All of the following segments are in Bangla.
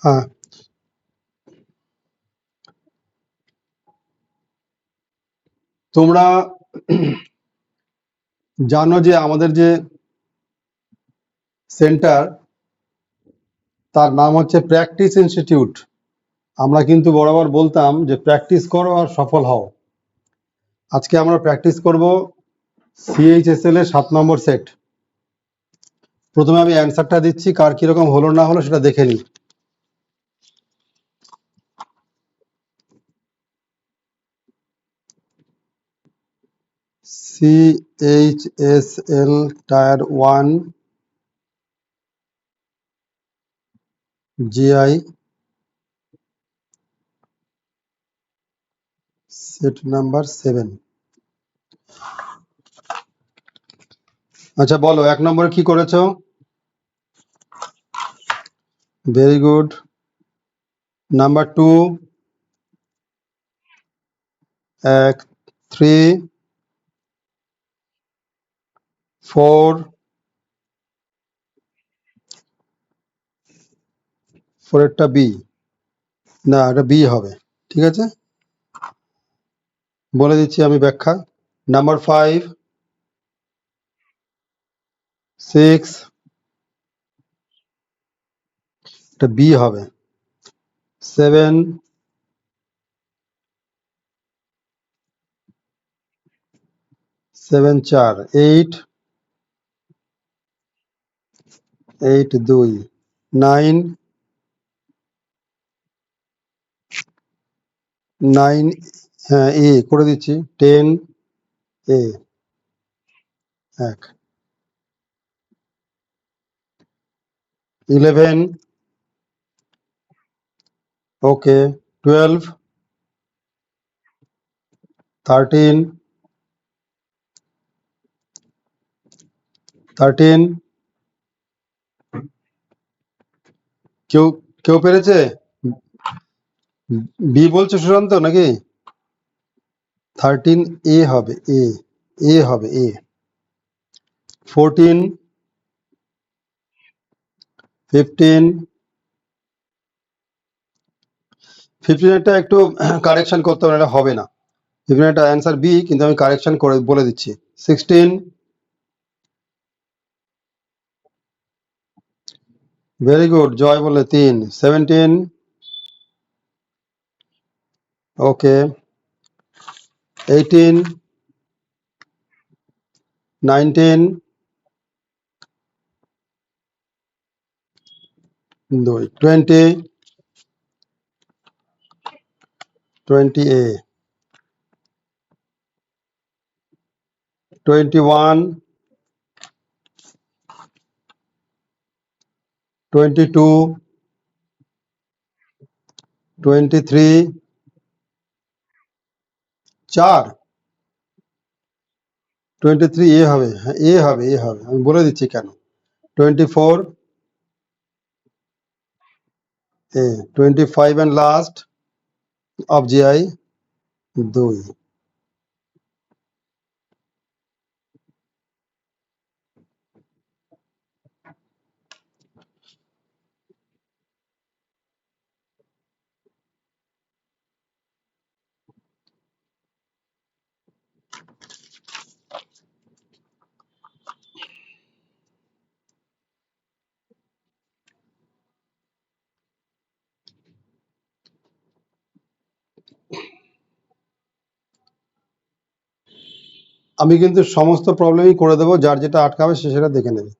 হ্যাঁ, তোমরা জানো যে আমাদের যে সেন্টার, তার নাম হচ্ছে প্র্যাকটিস ইনস্টিটিউট। আমরা কিন্তু বরাবর বলতাম যে প্র্যাকটিস করো আর সফল হও। আজকে আমরা প্র্যাকটিস করব সিএইচএসএল এর 7 নম্বর সেট। প্রথমে আমি অ্যান্সারটা দিচ্ছি, কার কিরকম হলো না হলো সেটা দেখে নিই। CHSL tyre 1 GI set number 7। আচ্ছা বলো, 1 নম্বরে কি করেছো? Very good. নাম্বার 2, 3, 4, 4 এরটা বি, না এটা বি হবে। ঠিক আছে, বলে দিচ্ছি আমি ব্যাখ্যা। নাম্বার 5, 6, এটা বি হবে। 7, 7 4, 8, 8 2, 9, 9 হ্যাঁ এ করে দিচ্ছি, 10 এ 1, 11 ওকে, 12, 13, 13 কেউ কেউ পেরেছে? বি বলছে সুশান্ত নাকি? 13 এ হবে, এ হবে এ। 14, 15, 15 একটা একটু কারেকশন করতে হবে, এটা হবে না। 15 একটা অ্যান্সার বি, কিন্তু আমি কারেকশন করে বলে দিচ্ছি। 16, ভেরি গুড, জয় বলে 3। 17 ওকে, 18, 19, 2, 20, 20 এ, 21, 22, 23, 4, 23 এ হবে, হ্যাঁ এ হবে, এ হবে, আমি বলে দিচ্ছি কেন। 24 এ, 25 and last of GI 2। আমি কিন্তু সমস্ত প্রবলেমই করে দেবো, যার যেটা আটকাবে সে সেটা দেখে নেবে।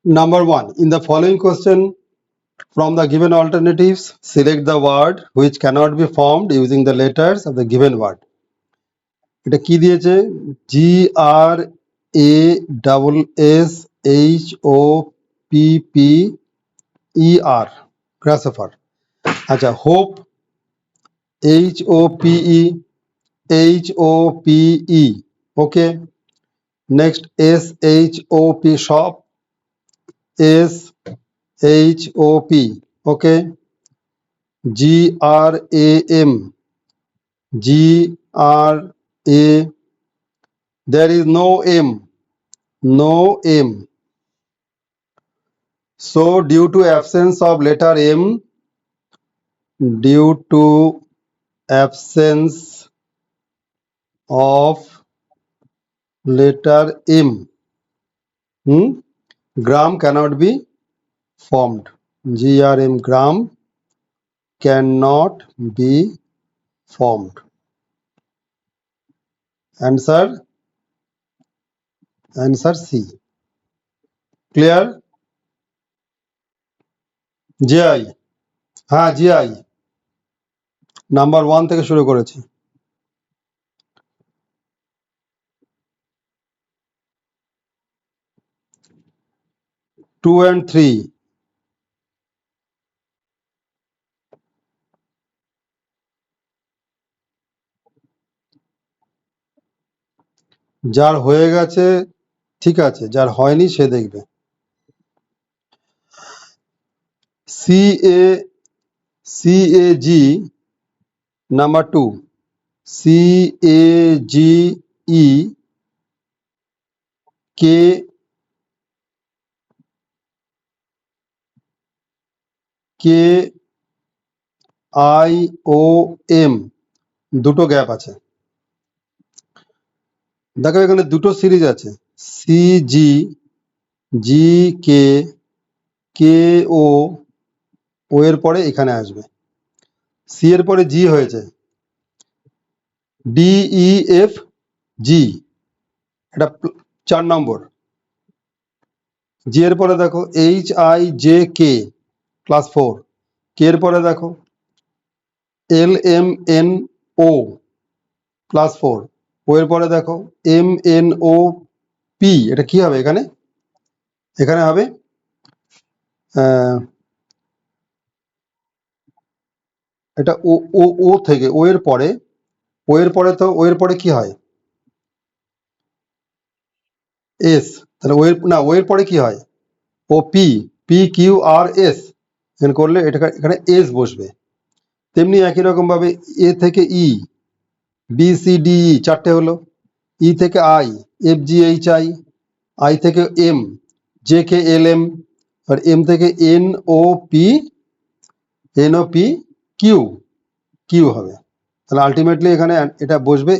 Number 1, in the following question, from the given alternatives, select the word which cannot be formed using the letters of the given word. এটা কি দিয়েছে? G R A double S H O P P E R, grasshopper. আচ্ছা, hope HOPE, HOPE. Okay. Next SHOP, shop, SHOP. Okay. GRAM, GRA. There is no M, no M. So due to absence of letter M, due to absence of letter M, gram cannot be formed. GRM, gram cannot be formed. Answer C. Clear? GI, হ্যাঁ GI নাম্বার 1 থেকে শুরু করেছি। 2 and 3, যার হয়ে গেছে ঠিক আছে, যার হয়নি সে দেখবে। CAG নাম্বার 2, CAGE KIOM, দুটো গ্যাপ আছে। দেখো এখানে দুটো সিরিজ আছে, CG, GK, KO, ও এর পরে এখানে আসবে। সি এর পরে জি হয়েছে, DEFG, এটা 4 নম্বর। জি এর পরে দেখো HIJK, ক্লাস 4। কে এর পরে দেখো LMNO, ক্লাস 4। ও এর পরে দেখো MNOP, এটা কি হবে এখানে? এখানে হবে এটা ও ও ও থেকে ও এর পরে, ও এর পরে তো ও এর পরে কি হয়? এস। তাহলে ও এর না, ও এর পরে কি হয়? ও PQRS, এখানে করলে এটা এখানে এস বসবে। তেমনি একই রকম ভাবে এ থেকে ই, BCDE, 4টে হলো। ই থেকে আই, FGHI, আই থেকে এম, JKLM, আর এম থেকে NOP কিউ হবে। তাহলে আলটিমেটলি এখানে এটা বসবে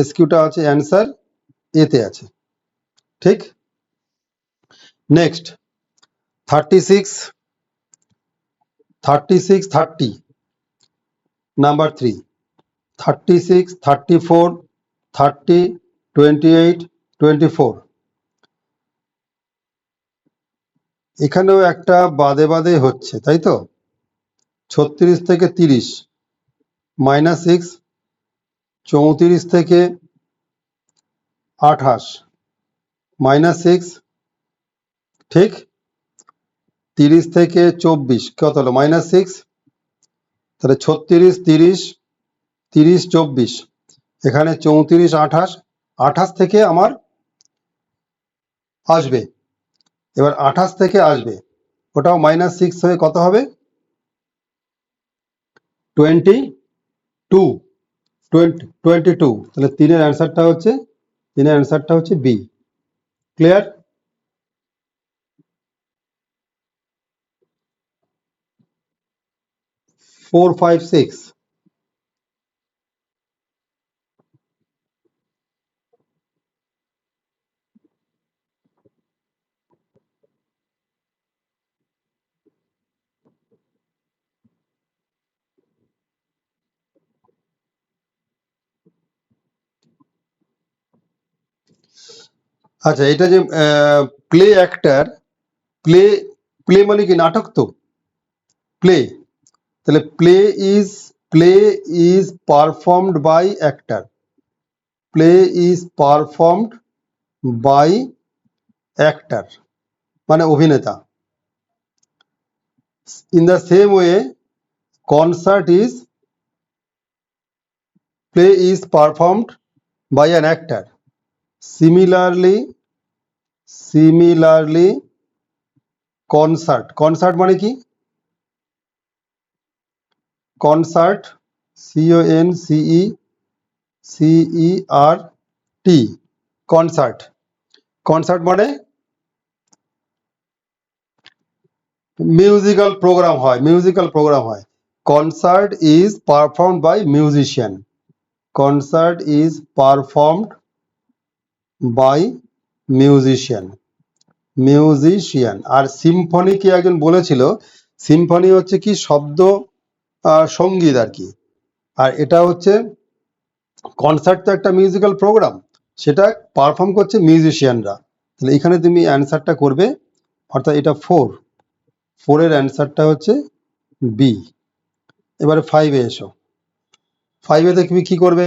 SQ টা আছে অ্যান্সার এতে আছে। ঠিক। Next 36, 30 number 3, 36, 34, 30, 28, 24। এখানেও একটা বাদে বাদে হচ্ছে, তাই তো? 36 থেকে 30, -6, 34 থেকে 28, -6, ঠিক। 30 থেকে 24 কত হলো? -6। তাহলে 36, 30, 30, 24, এখানে 34, 28, 28 থেকে আমার আসবে। এবার 28 থেকে আসবে, ওটাও -6 হয়ে কত হবে? 22, 22। তাহলে তিনের অ্যান্সারটা হচ্ছে বি। ক্লিয়ার? 4, 5, 6। আচ্ছা, এটা যে প্লে অ্যাক্টার, প্লে প্লে মানে কি? নাটক তো, প্লে। তাহলে play is performed by actor, play is performed by actor মানে অভিনেতা। In the same way concert is play is performed by an actor. Similarly concert মানে কি? concert CONCERT concert মানে মিউজিক্যাল প্রোগ্রাম হয় concert is performed by musician আর সিম্ফনি কি একজন বলেছিল, সিম্ফনি হচ্ছে কি শব্দ সঙ্গীত আর কি, আর এটা হচ্ছে কনসার্ট তো একটা মিউজিক্যাল প্রোগ্রাম, সেটা পারফর্ম করছে মিউজিশিয়ানরা। তাহলে এখানে তুমি অ্যান্সারটা করবে, অর্থাৎ এটা 4 এর অ্যান্সারটা হচ্ছে বি। এবারে 5-এ এসো। 5-এ তুমি কি করবে?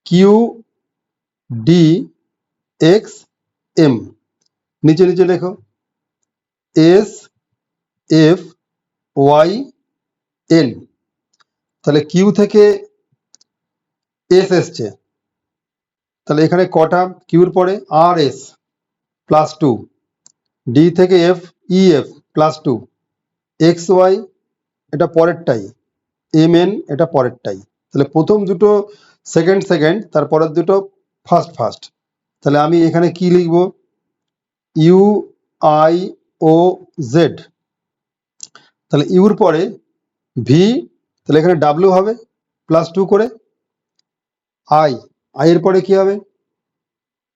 QDXM নিচে লেখো SFYN। তাহলে কিউ থেকে এস এসছে, তাহলে এখানে কটা কিউর পরে RS +2, ডি থেকে EF +2, XY এটা পরেরটাই, MN এটা পরেরটাই। তাহলে প্রথম দুটো সেকেন্ড, তারপরের দুটো ফার্স্ট। তাহলে আমি এখানে কি লিখব? UIOZ। তাহলে ইউর পরে ভি, তাহলে এখানে ডাব্লিউ হবে +2 করে, আই এর পরে কি হবে?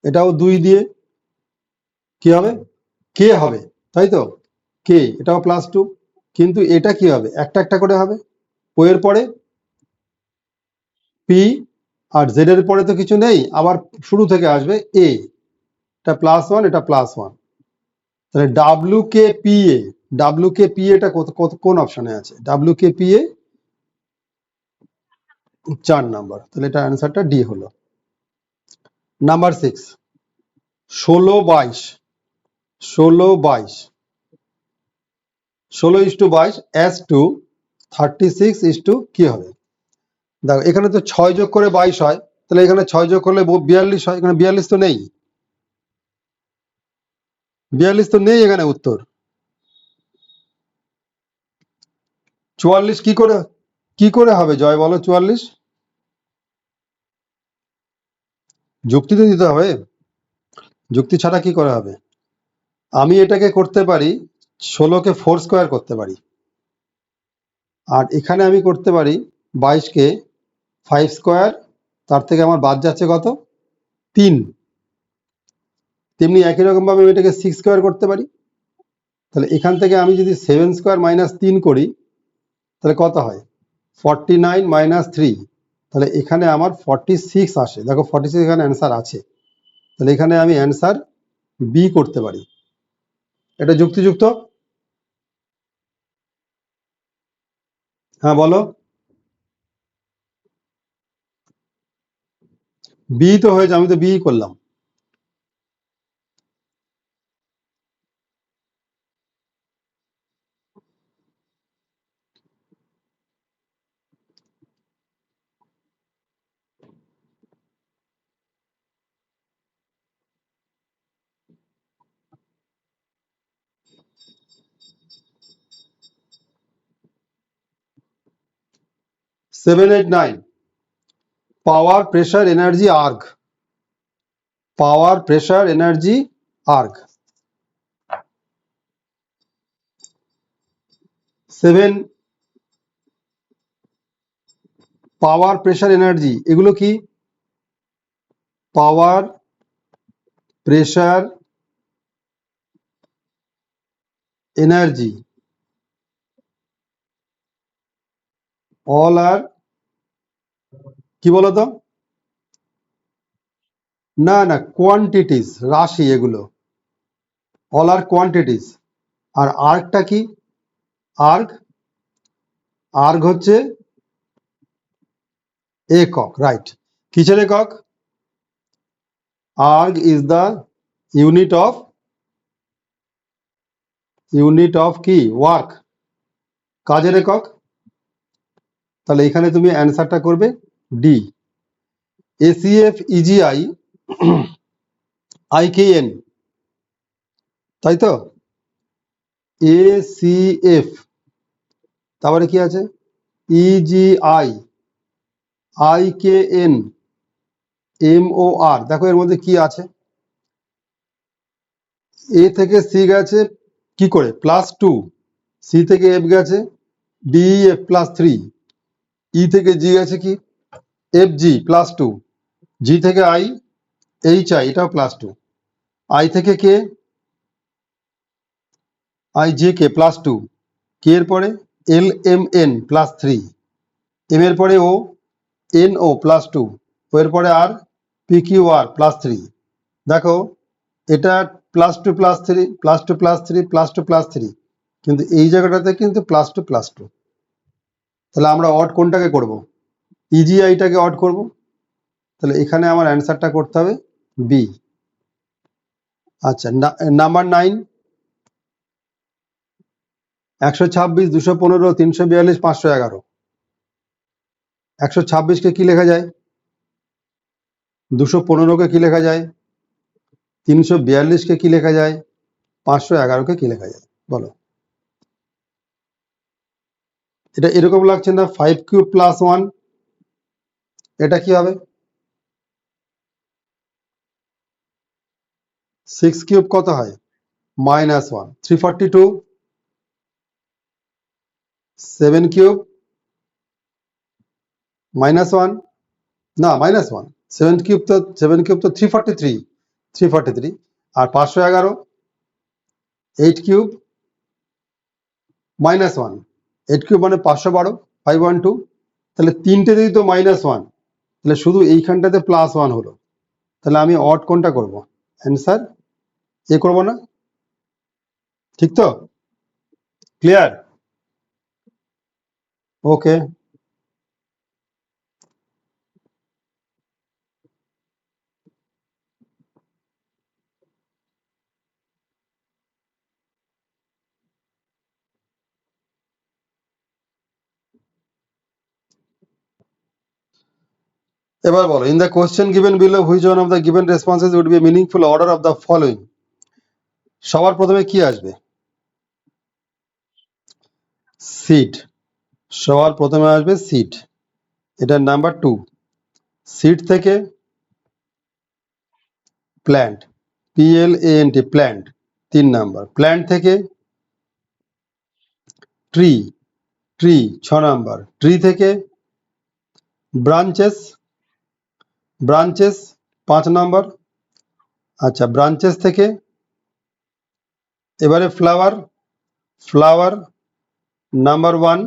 এটাও 2 দিয়ে কি হবে? কে হবে, তাই তো? কে, এটাও +2, কিন্তু এটা কি হবে? একটা করে হবে। ও এর পরে পি, আর জেড এর পরে তো কিছু নেই, আবার শুরু থেকে আসবে এ, এটা +1, এটা +1। তাহলে WKPA এটা কোন অপশনে আছে? WKPA 4 নাম্বার, তাহলে এটা অ্যান্সারটা ডি হলো। নাম্বার 6, 16-22 16:22 as to 36 কি হবে? দেখো এখানে তো 6 যোগ করে 22 হয়, তাহলে এখানে 6 যোগ করলে 42 হয়। এখানে 42 তো নেই, 42 তো নেই এখানে উত্তর। 44 কি করে হবে জয়, বলো? 44 যুক্তি তো দিতে হবে, যুক্তি ছাড়া কি করে হবে? আমি এটাকে করতে পারি 16কে 4 স্কোয়ার করতে পারি, আর এখানে আমি করতে পারি 22কে 5 স্কোয়ার, তার থেকে আমার বাদ যাচ্ছে কত? 3। তেমনি একই রকম ভাবে আমি এটাকে 6 স্কোয়ার করতে পারি। তাহলে এখান থেকে আমি যদি 7 স্কোয়ার -3 করি, তাহলে কত হয়? 49 - 3, তাহলে এখানে আমার 46 আসে। দেখো 46 এখানে অ্যান্সার আছে, তাহলে এখানে আমি অ্যান্সার বি করতে পারি। এটা যুক্তিযুক্ত? হ্যাঁ বলো। বি তো হয়েছে, আমি তো বি করলাম। সেভেন, এইট, নাইন, পাওয়ার, প্রেসার, এনার্জি, আর্গ। পাওয়ার, প্রেসার, এনার্জি, আর্গ। 7 পাওয়ার, প্রেসার, এনার্জি, এগুলো কি? পাওয়ার, প্রেসার, এনার্জি, অল আর কি বলতো? না, কোয়ান্টিটিস, রাশি এগুলো, অল আর কোয়ান্টিটিস। আর আর্গটা কি? আর্গ হচ্ছে একক, রাইট। কিসের একক? Erg is the unit of কি? ওয়ার্ক, কাজের একক। তাহলে এখানে তুমি অ্যান্সারটা করবে ডি, এসিএফ ইজিআই আইকেএন, তাই তো? এসিএফ, তারপরে কি আছে? ইজিআই আইকেএন এমওআর। দেখো এর মধ্যে কি আছে, এ থেকে সি গেছে কি করে +2, সি থেকে এফ গেছে ডিএফ +3, ই থেকে জি গেছে কি এফ জি +2, জি থেকে আই এইচ আই এটাও +2, আই থেকে কে আই জে কে +2, কে এর পরে এল এম এন +3, এম এর পরে ও এন ও +2, ও এর পরে আর পি কিউ আর +3। দেখো এটা +2 +3 +2 +3 +2 +3, কিন্তু এই জায়গাটাতে কিন্তু +2 +2। তাহলে আমরা অড কোনটাকে করব? ইজিআইটাকে অড করব। তাহলে এখানে আমার অ্যান্সারটা করতে হবে বি। আচ্ছা, নাম্বার 9, 126 215 342 511। 126কে কি লেখা যায়? 215কে কি লেখা যায়? 342কে কি লেখা যায়? 511কে কি লেখা যায়? বলো। এটা এরকম লাগছে না 5³ + 1? এটা কি হবে? 6³ কত হয়? -1। 342, 7³ -1, না -1, 7³ তো 343, 343, আর 511 8³ -1, 8³ মানে 512, 512। তাহলে তিনটেতেই তো -1, তাহলে শুধু এইখানটাতে +1 হলো। তাহলে আমি অড কোনটা করব? অ্যান্সার এ করবো না? ঠিক তো? ক্লিয়ার? ওকে। এবার বলো, in the question given below which one of the given responses would be meaningful order of the following. সবার প্রথমে কি আসবে? সিড। সবার প্রথমে আসবে সিড, এটা নাম্বার 2। সিড থেকে plant, PLANT plant 3 number. Plant থেকে ট্রি, ট্রি 6 নাম্বার। ট্রি থেকে ব্রাঞ্চেস, ব্রাঞ্চেস 5 নাম্বার। আচ্ছা, ব্রাঞ্চেস থেকে এবারে ফ্লাওয়ার, ফ্লাওয়ার নাম্বার 1।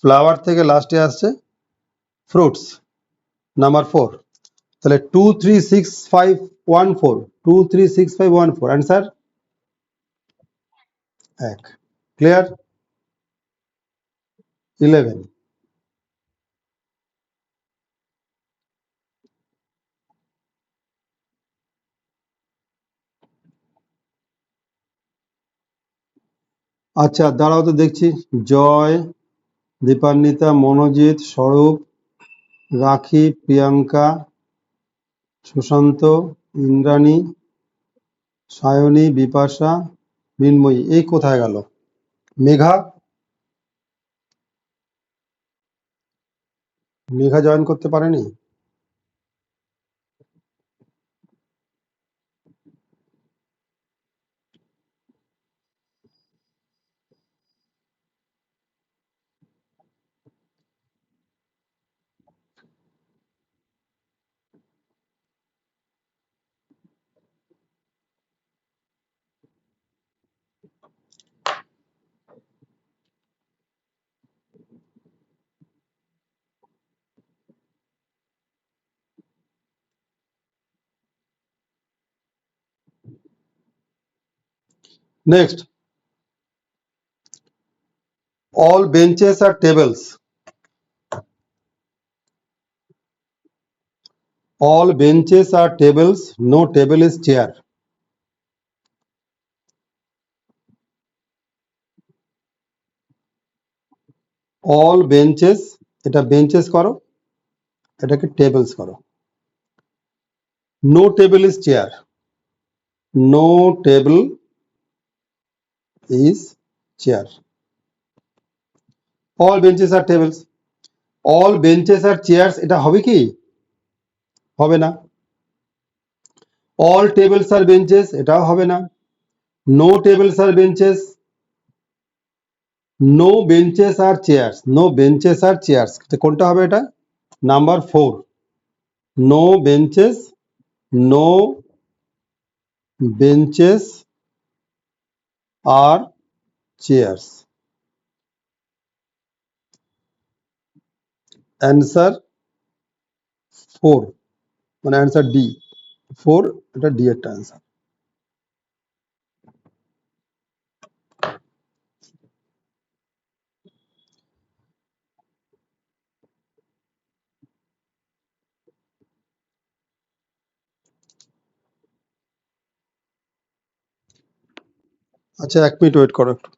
ফ্লাওয়ার থেকে লাস্টে আসছে ফ্রুটস নাম্বার 4। তাহলে 2 3 6 5 1 4, 2 3 6 5 1 4, অ্যান্সার 1। ক্লিয়ার? 11। আচ্ছা দাঁড়াও তো দেখছি। জয়, দীপান্বিতা, মনোজিৎ, স্বরূপ, রাখি, প্রিয়াঙ্কা, সুশান্ত, ইন্দ্রাণী, সায়নী, বিপাশা, মৃন্ময়ী, এই কোথায় গেল? মেঘা, মেঘা জয়েন করতে পারেনি? Next, all benches are tables. All benches are tables, no table is chair. All benches এটা বেঞ্চেস করো, এটাকে টেবলস করো। No table is chair, no table is chair, all benches are tables. All benches R chairs এটা হবে কি? হবে না। অল টেবিলস আর বেঞ্চেস এটাও হবে না। নো টেবিলস আর বেঞ্চেস, নো বেঞ্চেস আর চেয়ার্স, নো বেঞ্চেস আর চেয়ার্স, কোনটা হবে এটা? Number 4, no benches, no benches আর চেয়ার্স। অ্যান্সার 4, মানে অ্যান্সার ডি 4, এটা ডি এর অ্যান্সার। আচ্ছা 1 মিনিট ওয়েট করো একটু।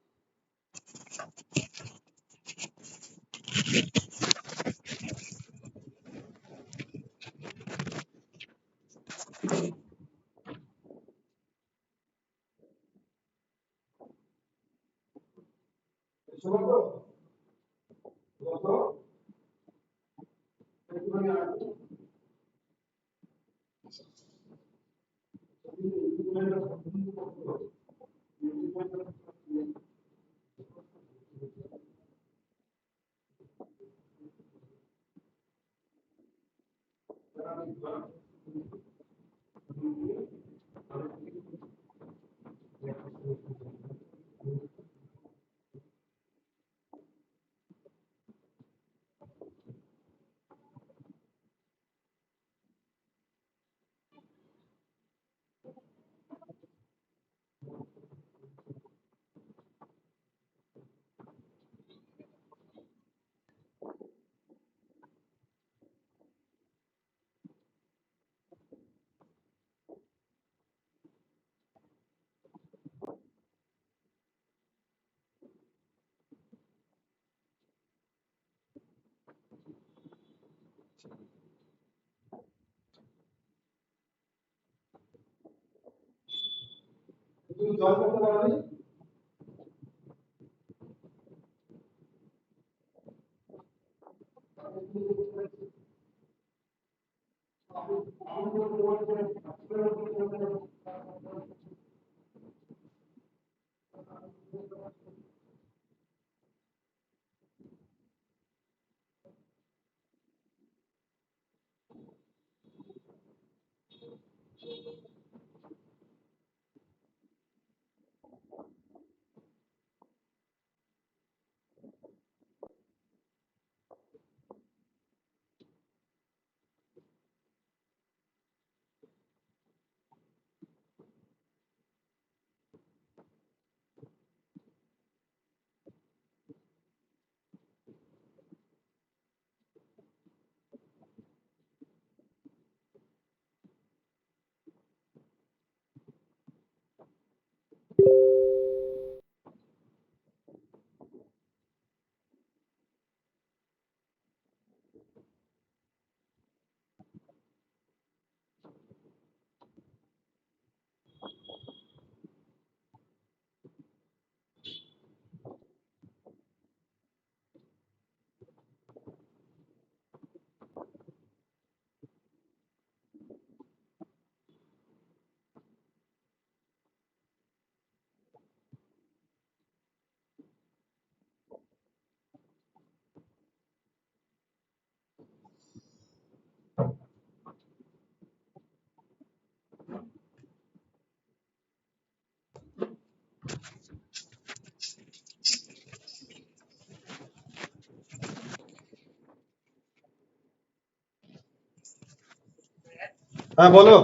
হ্যাঁ বলো।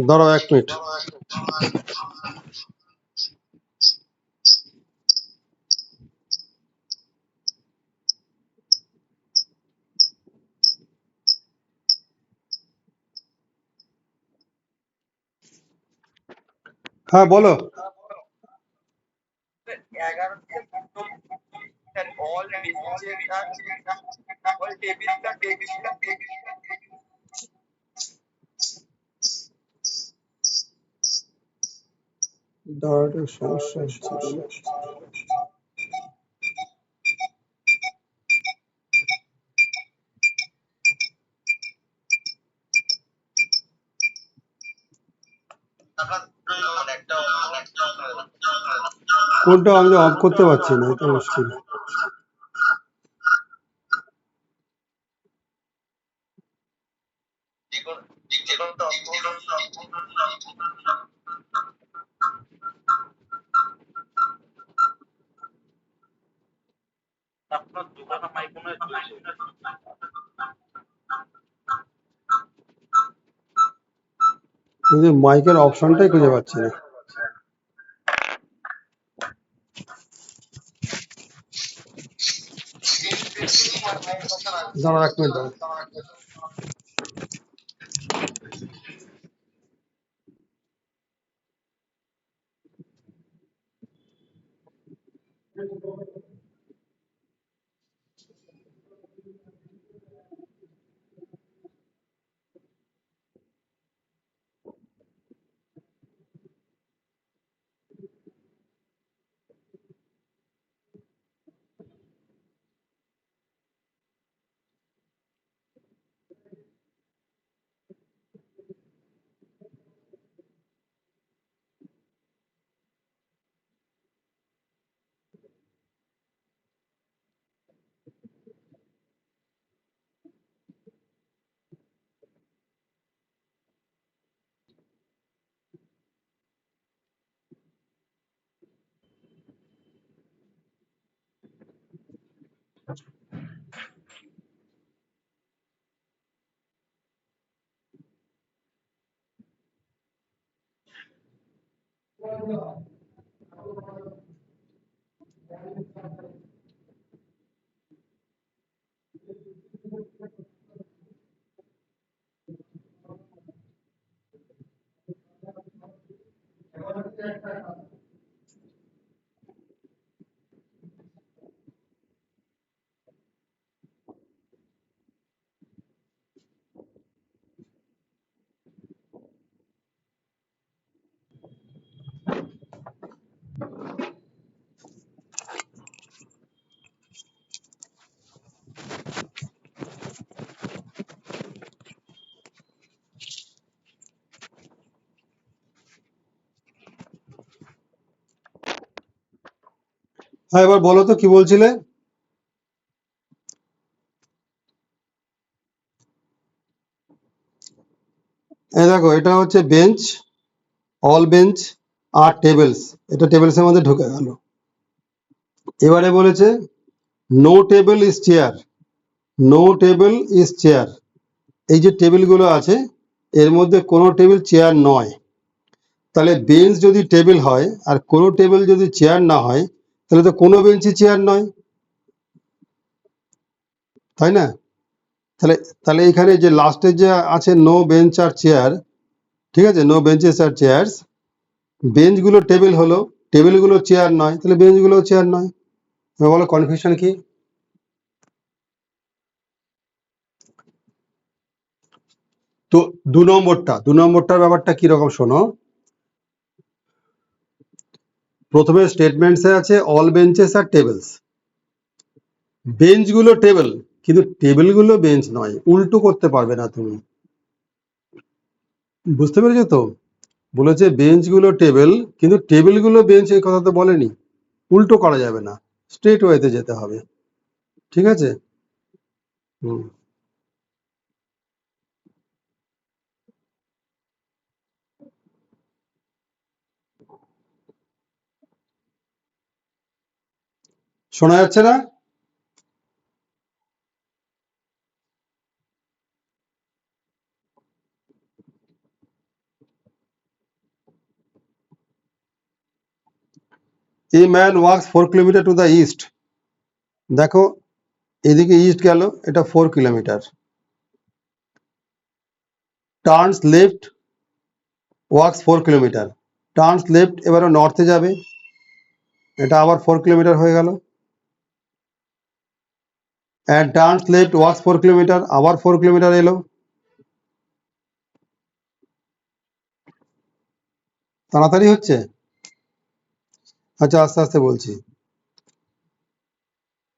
দাঁড়াও 1 মিনিট। হ্যাঁ বলো। দাঁড়ানোর সমস্যা হচ্ছে কেন? কোনটা আমি অফ করতে পারছি না, এটা মুশকিল। কিন্তু মাইকের অপশনটাই খুঁজে পাচ্ছি না। দাঁড়া এক মিনিট দাঁড়া। হ্যাঁ, এবার বলো তো কি বলছিলে? এই দেখো, এটা হচ্ছে bench, all bench are tables. এটা টেবিলসের মধ্যে ঢুকে গেল। এবারে বলেছে no table is chair, no table is chair. এই যে টেবিলগুলো আছে এর মধ্যে কোনো টেবিল চেয়ার নয়। তাহলে বেঞ্চ যদি টেবিল হয় আর কোনো টেবিল যদি চেয়ার না হয়, তাহলে তো কোনো বেঞ্চই চেয়ার নয়, তাই না? তাহলে তাহলে এখানে যে লাস্টে যে আছে নো বেঞ্চ আর চেয়ার, ঠিক আছে, নো বেঞ্চেস আর চেয়ার্স, বেঞ্চগুলো টেবিল হলো, টেবিলগুলো চেয়ার নয়, তাহলে বেঞ্চগুলো চেয়ার নয়। এবার বলো কনফিউশন কি? তো দু নম্বরটার ব্যাপারটা কিরকম শোনো। প্রথমে স্টেটমেন্টসে আছে all benches are tables, বেঞ্চগুলো table কিন্তু টেবিলগুলো বেঞ্চ নয়, উল্টো করতে পারবে না তুমি। বুঝতে পেরেছো তো? বলেছে বেঞ্চগুলো টেবিল কিন্তু টেবিলগুলো বেঞ্চ, এই কথা তো বলেনি। উল্টো করা যাবে না, স্ট্রেট ওয়েতে যেতে হবে। ঠিক আছে? হুম, শোনা যাচ্ছে না? A man wax 4 kilometre to the east. দেখো, এদিকে ইস্ট গেল, এটা 4 kilometre. Turns left, wax 4 kilometre. Turns left, এবারে নর্থে যাবে, এটা আবার 4 কিলোমিটার হয়ে গেল। and turns left walks 4 kilometre, আবার 4 কিলোমিটার এলো। তাড়াতাড়ি হচ্ছে? আচ্ছা আস্তে আস্তে বলছি।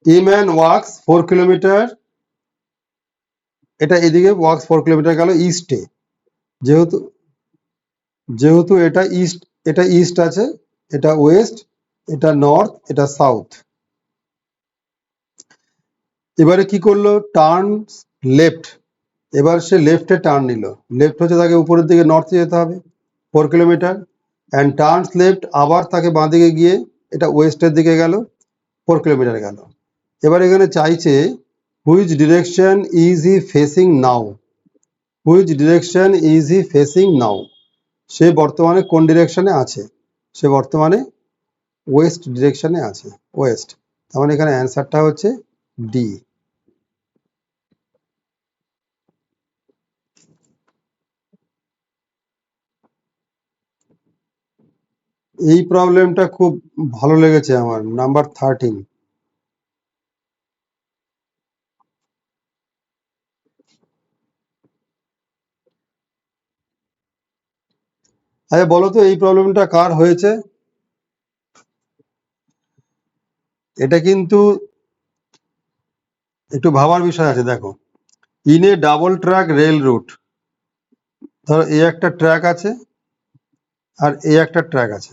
এ ম্যান ওয়াক্স 4 কিলোমিটার, এটা এদিকে ওয়াক্স 4 কিলোমিটার গেল ইস্টে। যেহেতু যেহেতু এটা ইস্ট আছে, এটা ওয়েস্ট, এটা নর্থ, এটা সাউথ। এবারে কি করলো? Turn left. এবার সে লেফটে টার্ন নিল। লেফট হচ্ছে তাকে উপরের দিকে নর্থে যেতে হবে 4 কিলোমিটার, অ্যান্ড টার্নস লেফট, আবার তাকে বাঁ দিকে গিয়ে এটা ওয়েস্টের দিকে গেল 4 কিলোমিটার গেল। এবার এখানে চাইছে which direction is he facing now. Which direction is he facing now, সে বর্তমানে কোন ডিরেকশনে আছে? সে বর্তমানে ওয়েস্ট ডিরেকশনে আছে, ওয়েস্ট। তার মানে এখানে অ্যান্সারটা হচ্ছে ডি। এই প্রবলেমটা খুব ভালো লেগেছে আমার, নাম্বার 13। আচ্ছা বলো তো এই প্রবলেমটা কার হয়েছে? এটা কিন্তু একটু ভাবার বিষয় আছে। দেখো, in a double track rail root, ধরো এ একটা ট্র্যাক আছে আর এ একটা ট্র্যাক আছে,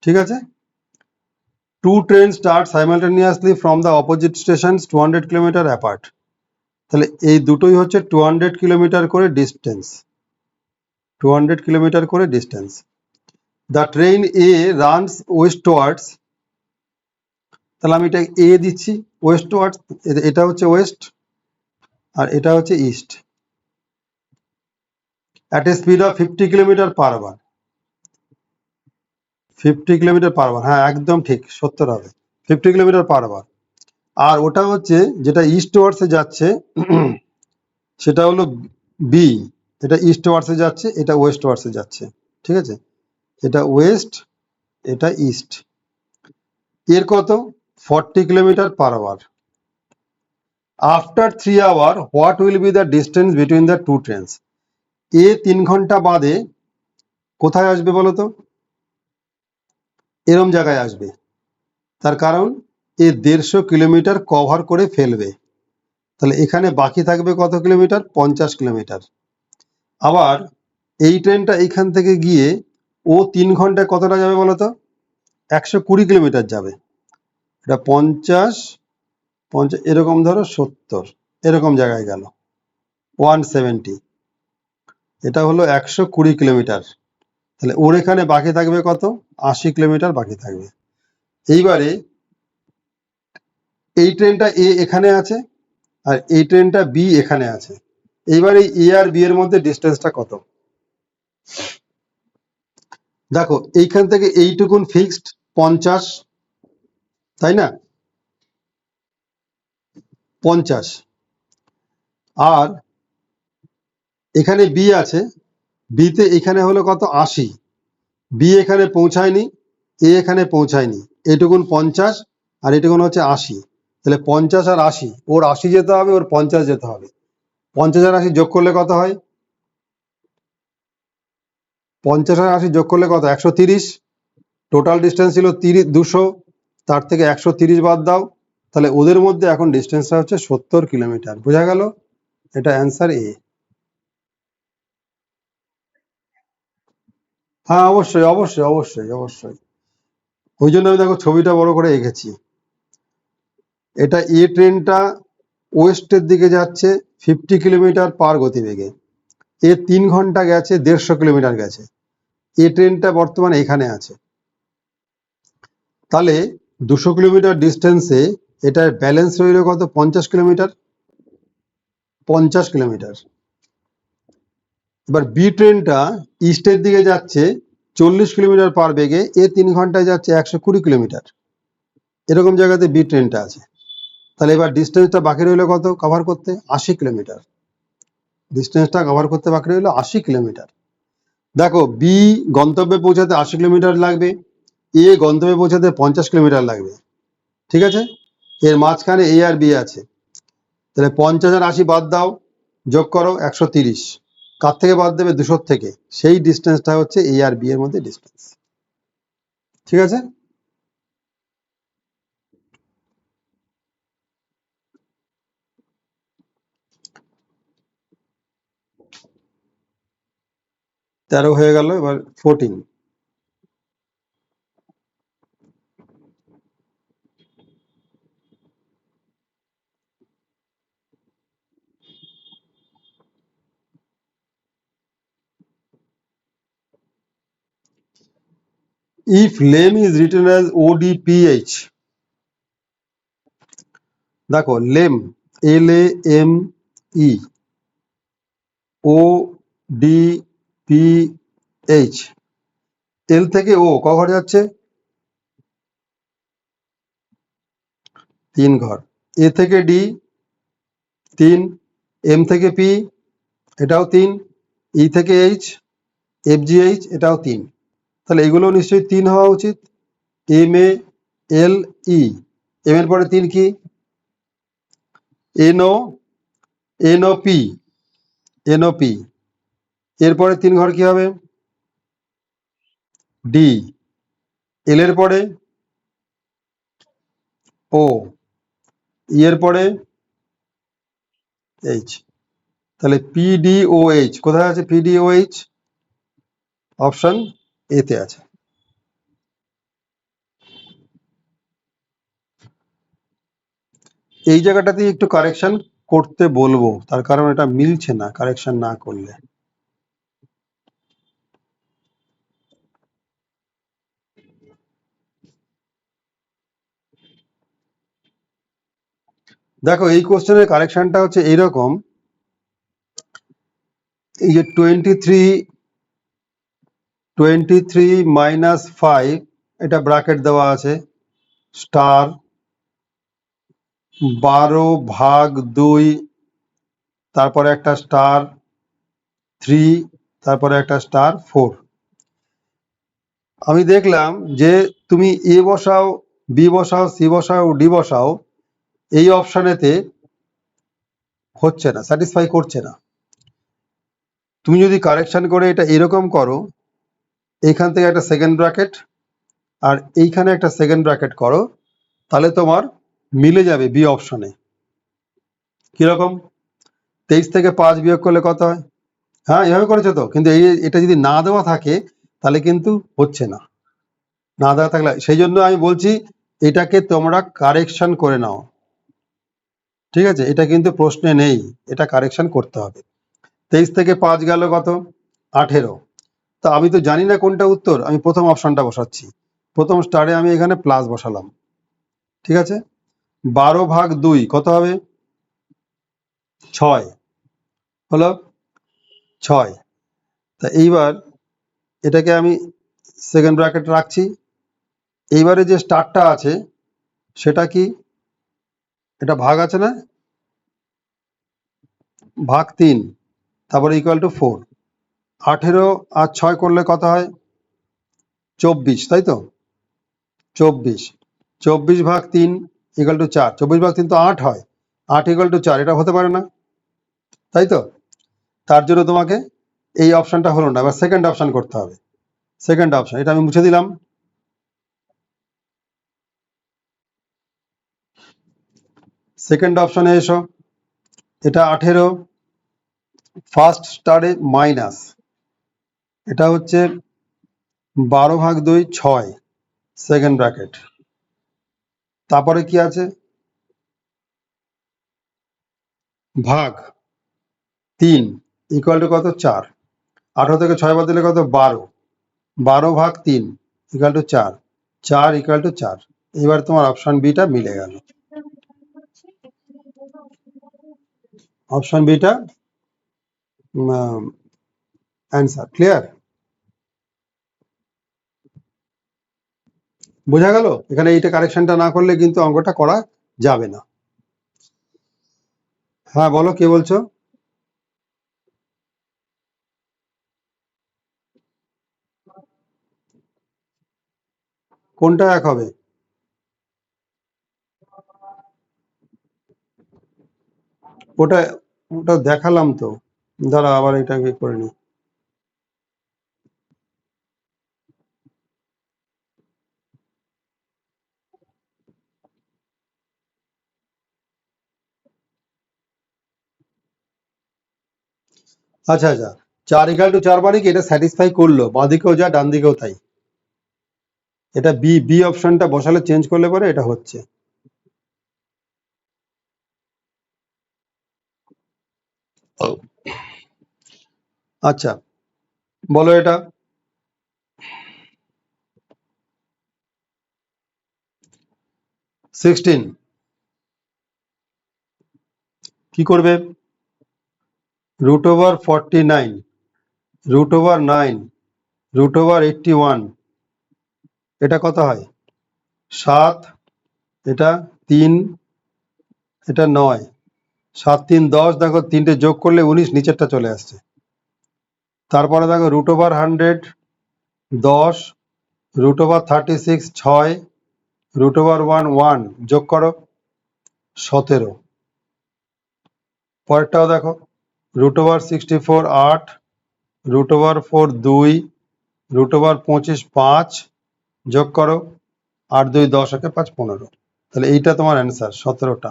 ঠিক আছে? To train start simultaneously from the opposite stations 200 kilometre apart. তাহলে এই দুটোই হচ্ছে 200 কিলোমিটার করে ডিস্টেন্স, 200 কিলোমিটার করে distance. The train A runs West towards, তাহলে আমি এটা এ দিচ্ছি, ওয়েস্ট টুয়ার্ডস, এটা হচ্ছে ওয়েস্ট আর এটা হচ্ছে east, at a speed of 50 kilometre per hour. 50 kilometre per hour, হ্যাঁ একদম ঠিক, 70 হবে, 50 কিলোমিটার পার আওয়ার। আর ওটা হচ্ছে যেটা ইস্ট ওয়ার্ডসে যাচ্ছে সেটা হলো বি, এটা ইস্ট ওয়ার্ডসে যাচ্ছে, এটা ওয়েস্ট ওয়ার্ডসে যাচ্ছে, ঠিক আছে? এটা ওয়েস্ট, এটা ইস্ট। এর কত? 40 kilometre per hour. After 3 hour what will be the distance between the two trains? এ 3 ঘন্টা বাদে কোথায় আসবে বলো তো? এরম জায়গায় আসবে। তার কারণ এ 150 কিলোমিটার কভার করে ফেলবে, তাহলে এখানে বাকি থাকবে কত কিলোমিটার? 50 কিলোমিটার। আবার এই ট্রেনটা এইখান থেকে গিয়ে ও 3 ঘন্টায় কতটা যাবে বলতো? 120 কিলোমিটার যাবে। এটা 50 50 এরকম ধরো 70 এরকম জায়গায় গেল 170, এটা হলো 120 কিলোমিটার। তাহলে ওর এখানে বাকি থাকবে কত? 80 কিলোমিটার বাকি থাকবে। এইবারে এই ট্রেনটা এ এখানে আছে আর এই ট্রেনটা বি এখানে আছে। এইবারে এ আর বি এর মধ্যে ডিস্টেন্সটা কত? দেখো এইখান থেকে এইটুকুন ফিক্সড 50, তাই না? 50, আর এখানে বি আছে, বিতে এখানে হলো কত? 80। বি এখানে পৌঁছায়নি, এ এখানে পৌঁছায়নি, এইটুকুন 50 আর এইটুকুন হচ্ছে 80। তাহলে 50 আর 80, ওর 80 যেতে হবে, ওর 50 যেতে হবে। 50 আর 80 যোগ করলে কত হয়? 50 আর 80 যোগ করলে কত? 130। টোটাল ডিস্টেন্স ছিল 200, তার থেকে 130 বাদ দাও, তাহলে ওদের মধ্যে এখন ডিস্টেন্সটা হচ্ছে 70 কিলোমিটার। বোঝা গেল? এটা অ্যান্সার এ। হ্যাঁ অবশ্যই অবশ্যই অবশ্যই অবশ্যই, ওই জন্য আমি দেখো ছবিটা বড় করে এঁকেছি। এটা এ ট্রেনটা ওয়েস্টের দিকে যাচ্ছে 50 কিলোমিটার পার গতিবেগে, এ 3 ঘন্টা গেছে 150 কিলোমিটার গেছে, এ ট্রেনটা বর্তমানে এখানে আছে। তাহলে 200 কিলোমিটার ডিস্টেন্সে এটার ব্যালেন্স রইল কত? 50 কিলোমিটার, 50 কিলোমিটার। এবার বি ট্রেনটা ইস্টের দিকে যাচ্ছে 40 কিলোমিটার পার বেগে, এ 3 ঘন্টায় যাচ্ছে 120 কিলোমিটার, এরকম জায়গাতে বি ট্রেনটা আছে। তাহলে এবার ডিস্টেন্সটা বাকি রইল কত কভার করতে? 80 কিলোমিটার। ডিস্টেন্সটা কভার করতে বাকি রইল 80 কিলোমিটার। দেখো বি গন্তব্যে পৌঁছাতে 80 কিলোমিটার লাগবে, এ গন্তব্যে পৌঁছাতে 50 কিলোমিটার লাগবে, ঠিক আছে? এর মাঝখানে এ আর বি আছে, তাহলে 50 আর 80 বাদ দাও, যোগ করো 130। কার থেকে বাদ দেবে? 200 থেকে। সেই ডিস্টেন্সটা হচ্ছে এ আর বি এর মধ্যে ডিস্টেন্স। ঠিক আছে? তেরো হয়ে গেল, এবার 14। If lame is written as ODPH, দেখো লেম LAME ODPH, এল থেকে ও ক ঘর যাচ্ছে? 3 ঘর। এ থেকে ডি 3, এম থেকে পি এটাও 3, ই থেকে এইচ FGH এটাও 3। তাহলে এগুলো নিশ্চয়ই 3 হওয়া উচিত। MALE, এম এর পরে 3 কি? NOP, এরপরে 3 ঘর কি হবে? ডি। এল এর পরে ও, ই এর পরে এইচ। তাহলে PDOH কোথায় আছে? PDOH অপশন এতে আছে। এই জায়গাটাতে একটু কারেকশন করতে বলবো, তার কারণ এটা মিলছে না কারেকশন না করলে। দেখো এই কোশ্চেনের কারেকশনটা হচ্ছে এইরকম, এই যে 23 মাইনাস 5, এটা ব্র্যাকেট দেওয়া আছে, স্টার 12/2, তারপরে একটা স্টার 3, তারপরে একটা স্টার 4। আমি দেখলাম যে তুমি এ বসাও, বি বসাও, সি বসাও, ডি বসাও, এই অপশানেতে হচ্ছে না, স্যাটিসফাই করছে না। তুমি যদি কারেকশন করে এটা এরকম করো, এইখান থেকে একটা সেকেন্ড ব্র্যাকেট আর এইখানে একটা সেকেন্ড ব্র্যাকেট করো, তাহলে তোমার মিলে যাবে বি অপশনে। কিরকম? 23 থেকে 5 বিয়োগ করলে কত হয়? হ্যাঁ এভাবে করেছো তো, কিন্তু এটা যদি না দেওয়া থাকে তাহলে কিন্তু হচ্ছে না, না দেওয়া থাকলে। সেই জন্য আমি বলছি এটাকে তোমরা কারেকশন করে নাও। ঠিক আছে? এটা কিন্তু প্রশ্নে নেই, এটা কারেকশন করতে হবে। 23 থেকে 5 গেল কত? 18। তা আমি তো জানি না কোনটা উত্তর, আমি প্রথম অপশনটা বসাচ্ছি। প্রথম স্টারে আমি এখানে প্লাস বসালাম। ঠিক আছে? 12/2 কত হবে? 6 হলো, 6। তা এইবার এটাকে আমি সেকেন্ড ব্র্যাকেট রাখছি। এইবারে যে স্টারটা আছে সেটা কি? এটা ভাগ আছে না? ভাগ 3, তারপরে ইকুয়াল টু 4। 18 আর 6 করলে কত হয়? 24, তাই তো? 24, 24/3 ইকুয়াল টু 4। 24/3 তো 8 হয়, 8 ইকুয়াল টু 4, এটা হতে পারে না, তাই তো? তার জন্য তোমাকে এই অপশনটা হলো না, এবার সেকেন্ড অপশন করতে হবে। সেকেন্ড অপশন, এটা আমি মুছে দিলাম। সেকেন্ড অপশনে এসো, এটা 18, ফার্স্ট স্টারে মাইনাস, এটা হচ্ছে 12/2 6, সেকেন্ড ব্র্যাকেট, তারপরে কি আছে? ভাগ 3 ইকুয়াল টু কত? 4। 18 থেকে 6 বাদ দিলে কত? 12, 12/3 ইকুয়াল টু 4, 4 ইকুয়াল টু 4। এবার তোমার অপশন বিটা মিলে গেল। Option beta answer. ক্লিয়ার? বোঝা গেল? এখানে এইটা কারেকশনটা না করলে কিন্তু অঙ্কটা করা যাবে না। হ্যাঁ বলো, কে বলছো? কোনটা এক হবে? ওটা ওটা দেখালাম তো, দাঁড়া আবার এটাকে করে নি। আচ্ছা আচ্ছা, 4 = 4 মানে কি এটা স্যাটিসফাই করলো, বাঁদিকেও যা ডান দিকেও তাই। এটা বি বি অপশনটা বসালে চেঞ্জ করলে পরে এটা হচ্ছে। আচ্ছা বলো এটা। 16 কি করবে? √49, √9, √81, এটা কত হয়? 7, এটা 3, এটা 9, 7 3 10, দেখো 3টে যোগ করলে 19, নিচেরটা চলে আসছে। তারপরে দেখো √100 10, √36 6, √1 1, যোগ করো 17। পরেরটাও দেখো √64 8, √4 2, √25 5, যোগ করো 8 2 10, 1 5 15। তাহলে এইটা তোমার অ্যান্সার 17টা।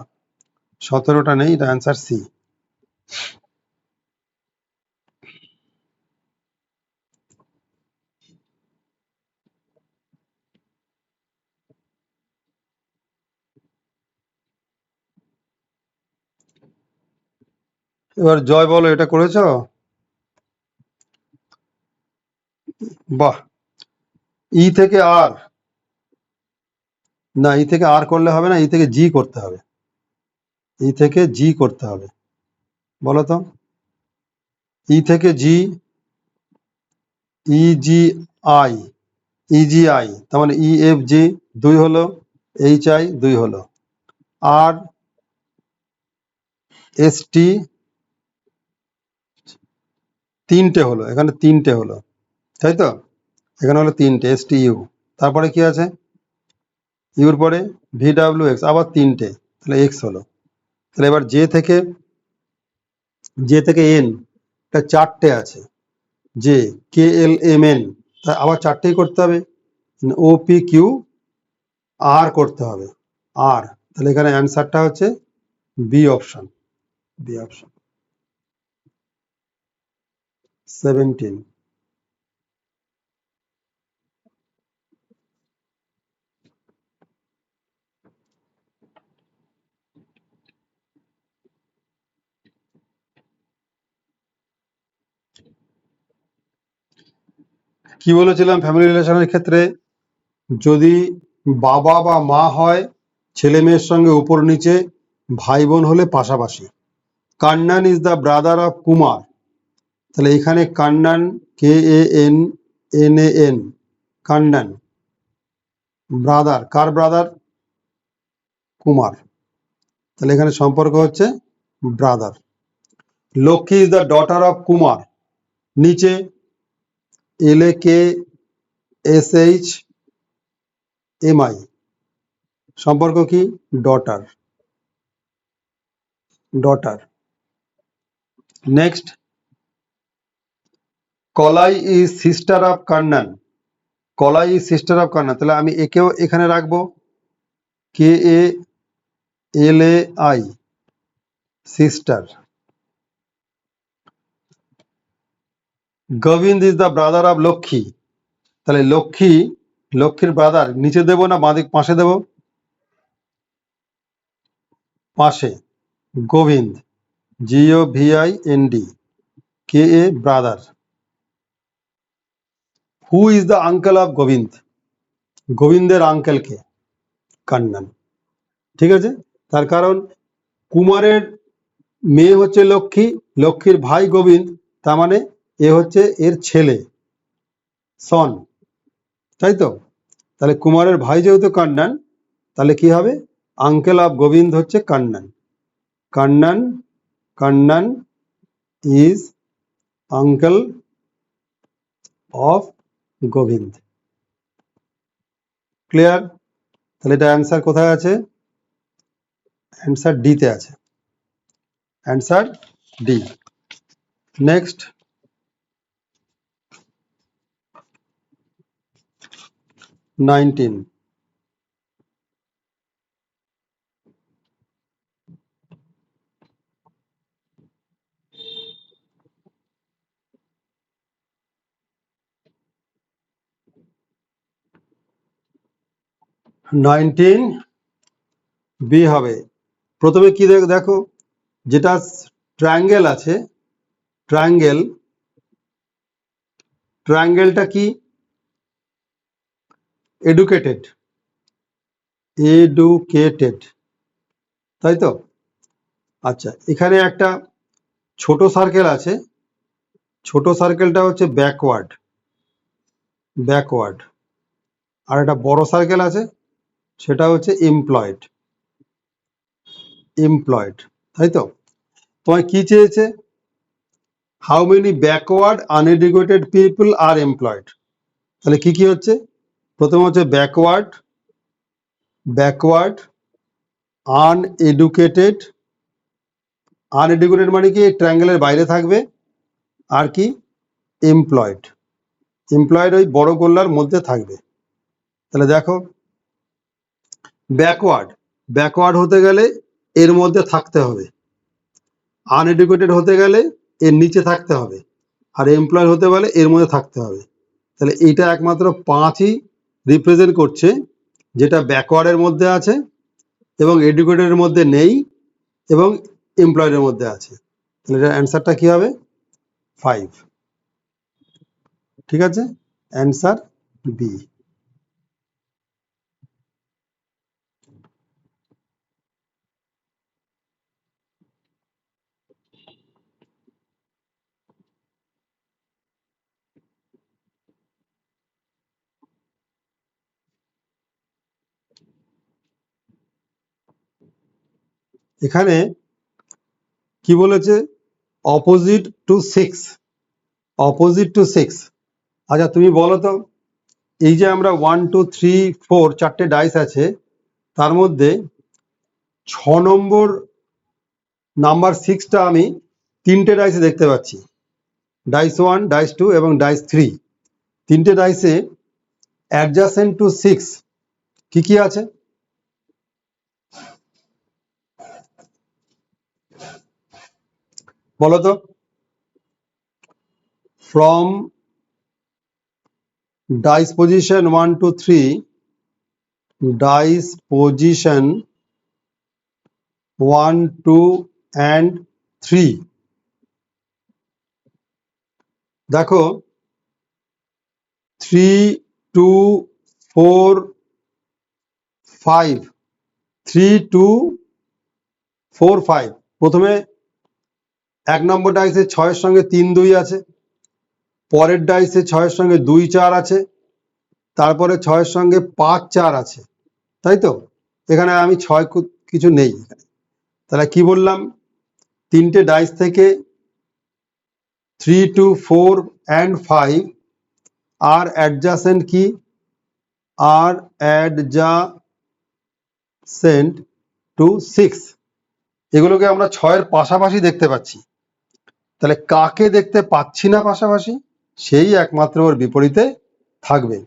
17টা নেই, এটা অ্যান্সার সি। এবার জয় বলো, এটা করেছো? বাহ। ই থেকে আর, না ই থেকে আর করলে হবে না, ই থেকে জি করতে হবে। ই থেকে জি করতে হবে, বলো তো। ই থেকে জি, ইজি আই, ইজি আই, তার মানে ই এফ জি 2 হলো, এইচ আই 2 হলো, আর এস টি 3টে হলো, এখানে 3টে হলো, তাই তো? এখানে হলো 3টে, এস টি ইউ। তারপরে কি আছে? ইউর পরে ভি ডাব্লিউ এক্স, আবার 3টে, তাহলে এক্স হলো। তাহলে এবার জে থেকে এন, এটা 4টে আছে, J K L M N, তা আবার 4টেই করতে হবে। ও পি কিউ আর করতে হবে, আর। তাহলে এখানে অ্যান্সারটা হচ্ছে বি অপশন, বি অপশন 17। কি বলেছিলাম ফ্যামিলি রিলেশনের ক্ষেত্রে? যদি বাবা বা মা হয়, ছেলে মেয়ের সঙ্গে উপর নিচে, ভাই বোন হলে পাশাপাশি। Kannan is the brother of Kumar, তাহলে এখানে Kannan, K A N N A N, Kannan brother, কার ব্রাদার? কুমার। তাহলে এখানে সম্পর্ক হচ্ছে brother. Lakshmi is the daughter of Kumar, নিচে L A K S H M I, সম্পর্ক কি? Daughter, daughter. Next, Kalai is sister of Kannan, Kalai is sister of Kannan, তাহলে আমি একেও এখানে রাখবো, K A L A I, sister. Govinda is the brother of Lakshmi, তাহলে লক্ষ্মীর ব্রাদার নিচে দেবো না বাঁদিক পাশে দেবো? পাশে। Govind, G O V I N D, কে a brother. Who is the uncle of Govind, গোবিন্দের আঙ্কেল কে? কান্নান। ঠিক আছে, তার কারণ কুমারের মেয়ে হচ্ছে লক্ষ্মী, লক্ষ্মীর ভাই গোবিন্দ, তার মানে এ হচ্ছে এর ছেলে, সন, তাই তো? তাহলে কুমারের ভাই যেহেতু কান্নান, তাহলে কি হবে? আঙ্কেল অফ গোবিন্দ হচ্ছে Kannan. Kannan, Kannan is uncle of Govind. Clear? তাহলে এটা অ্যান্সার কোথায় আছে? অ্যান্সার ডিতে আছে। Answer D. নেক্সট, 19। বি হবে। প্রথমে কি দেখো, যেটা ট্রায়াঙ্গেল আছে, ট্রায়াঙ্গেলটা কি? এডুকেটেড, তাই তো? আচ্ছা, এখানে একটা ছোট সার্কেল আছে, ছোট সার্কেলটা হচ্ছে ব্যাকওয়ার্ড, আর একটা বড় সার্কেল আছে, সেটা হচ্ছে এমপ্লয়েড, তাই তো? তোমায় কি চেয়েছে? How many backward uneducated people are employed. তাহলে কি কি হচ্ছে? প্রথম হচ্ছে ব্যাকওয়ার্ড আনএডুকেটেড মানে কি ট্রায়াঙ্গেলের বাইরে থাকবে, আর কি এমপ্লয়েড ওই বড় গোল্লার মধ্যে থাকবে। তাহলে দেখো, ব্যাকওয়ার্ড হতে গেলে এর মধ্যে থাকতে হবে, আনএডুকেটেড হতে গেলে এর নিচে থাকতে হবে, আর এমপ্লয়েড হতে গেলে এর মধ্যে থাকতে হবে। তাহলে এইটা একমাত্র 5ই রিপ্রেজেন্ট করছে, যেটা ব্যাকওয়ার্ডের মধ্যে আছে এবং এডুকেটেডের মধ্যে নেই এবং এমপ্লয়েডের মধ্যে আছে। তাহলে এটার অ্যান্সারটা কি হবে? 5। ঠিক আছে, অ্যান্সার বি। এখানে কি বলেছে? Opposite to six. আচ্ছা, তুমি বলো তো, এই যে আমরা 1 2 3 4 চারটে ডাইস আছে, তার মধ্যে 6 নম্বর নাম্বার 6টা আমি 3টে ডাইসে দেখতে পাচ্ছি, ডাইস 1, ডাইস 2 এবং ডাইস 3। 3টে ডাইসে অ্যাডজাসেন্ট টু 6 কি কি আছে? বলো তো। From dice position 1 2 3, dice position 1 2 and 3, দেখো 3 2 4 5, 3 2 4 5। প্রথমে 1 নম্বর ডাইসে 6-এর সঙ্গে 3 2 আছে, পরের ডাইসে 6-এর সঙ্গে 2 4 আছে, তারপরে 6-এর সঙ্গে 5 4 আছে, তাই তো? এখানে আমি 6 কিছু নেই। তাহলে কি বললাম? 3টে ডাইস থেকে 3 2 4 and 5 আর অ্যাডজাসেন্ট কি? আর অ্যাডজাসেন্ট টু 6। এগুলোকে আমরা 6-এর পাশাপাশি দেখতে পাচ্ছি। তাহলে কাকে দেখতে পাচ্ছি না পাশাপাশি? সেই একমাত্র ওর বিপরীতে থাকবে।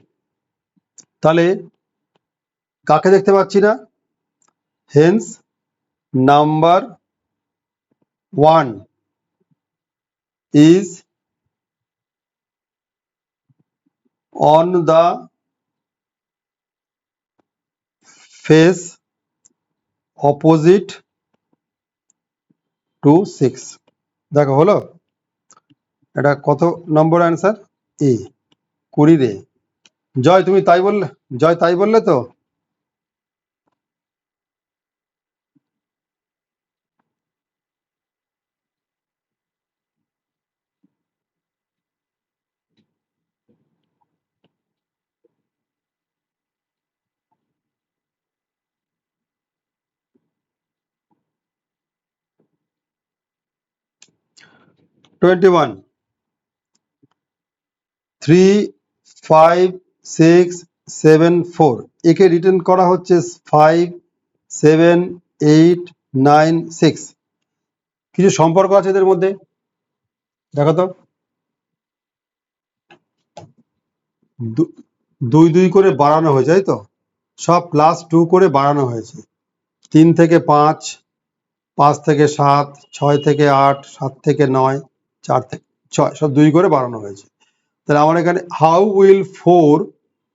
তাহলে কাকে দেখতে পাচ্ছি না? Hence number 1 is on the face opposite to 6। দেখো হলো, এটা কত নম্বর অ্যান্সার? এ, 20 রে। জয় তুমি তাই বললে? জয় তাই বললে তো? টোয়েন্টি 3 5 6 7 4, একে রিটার্ন করা হচ্ছে 5 7 8 9 6। কিছু সম্পর্ক আছে এদের মধ্যে, দেখো তো। 2 করে বাড়ানো হয়েছে, তাই তো? সব +2 করে বাড়ানো হয়েছে। 3 থেকে 5, 5 থেকে 7, 6 থেকে 8, 7 থেকে 9, 4 থেকে 6, সব 2 করে বাড়ানো হয়েছে। তাহলে আমার এখানে হাউ উইল 4,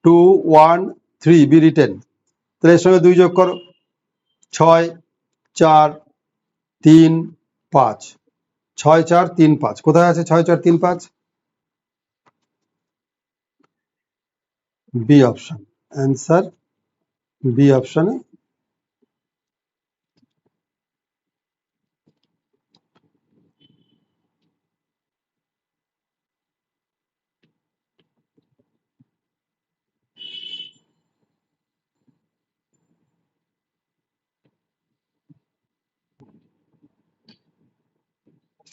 2, 1, 3 বি রিটেন? তাহলে এর সঙ্গে 2 যোগ করো, 6, 4, 3, 5, 6, 4, 3, 5। কোথায় আছে 6, 4, 3, 5? B option. অ্যান্সার বি অপশনে।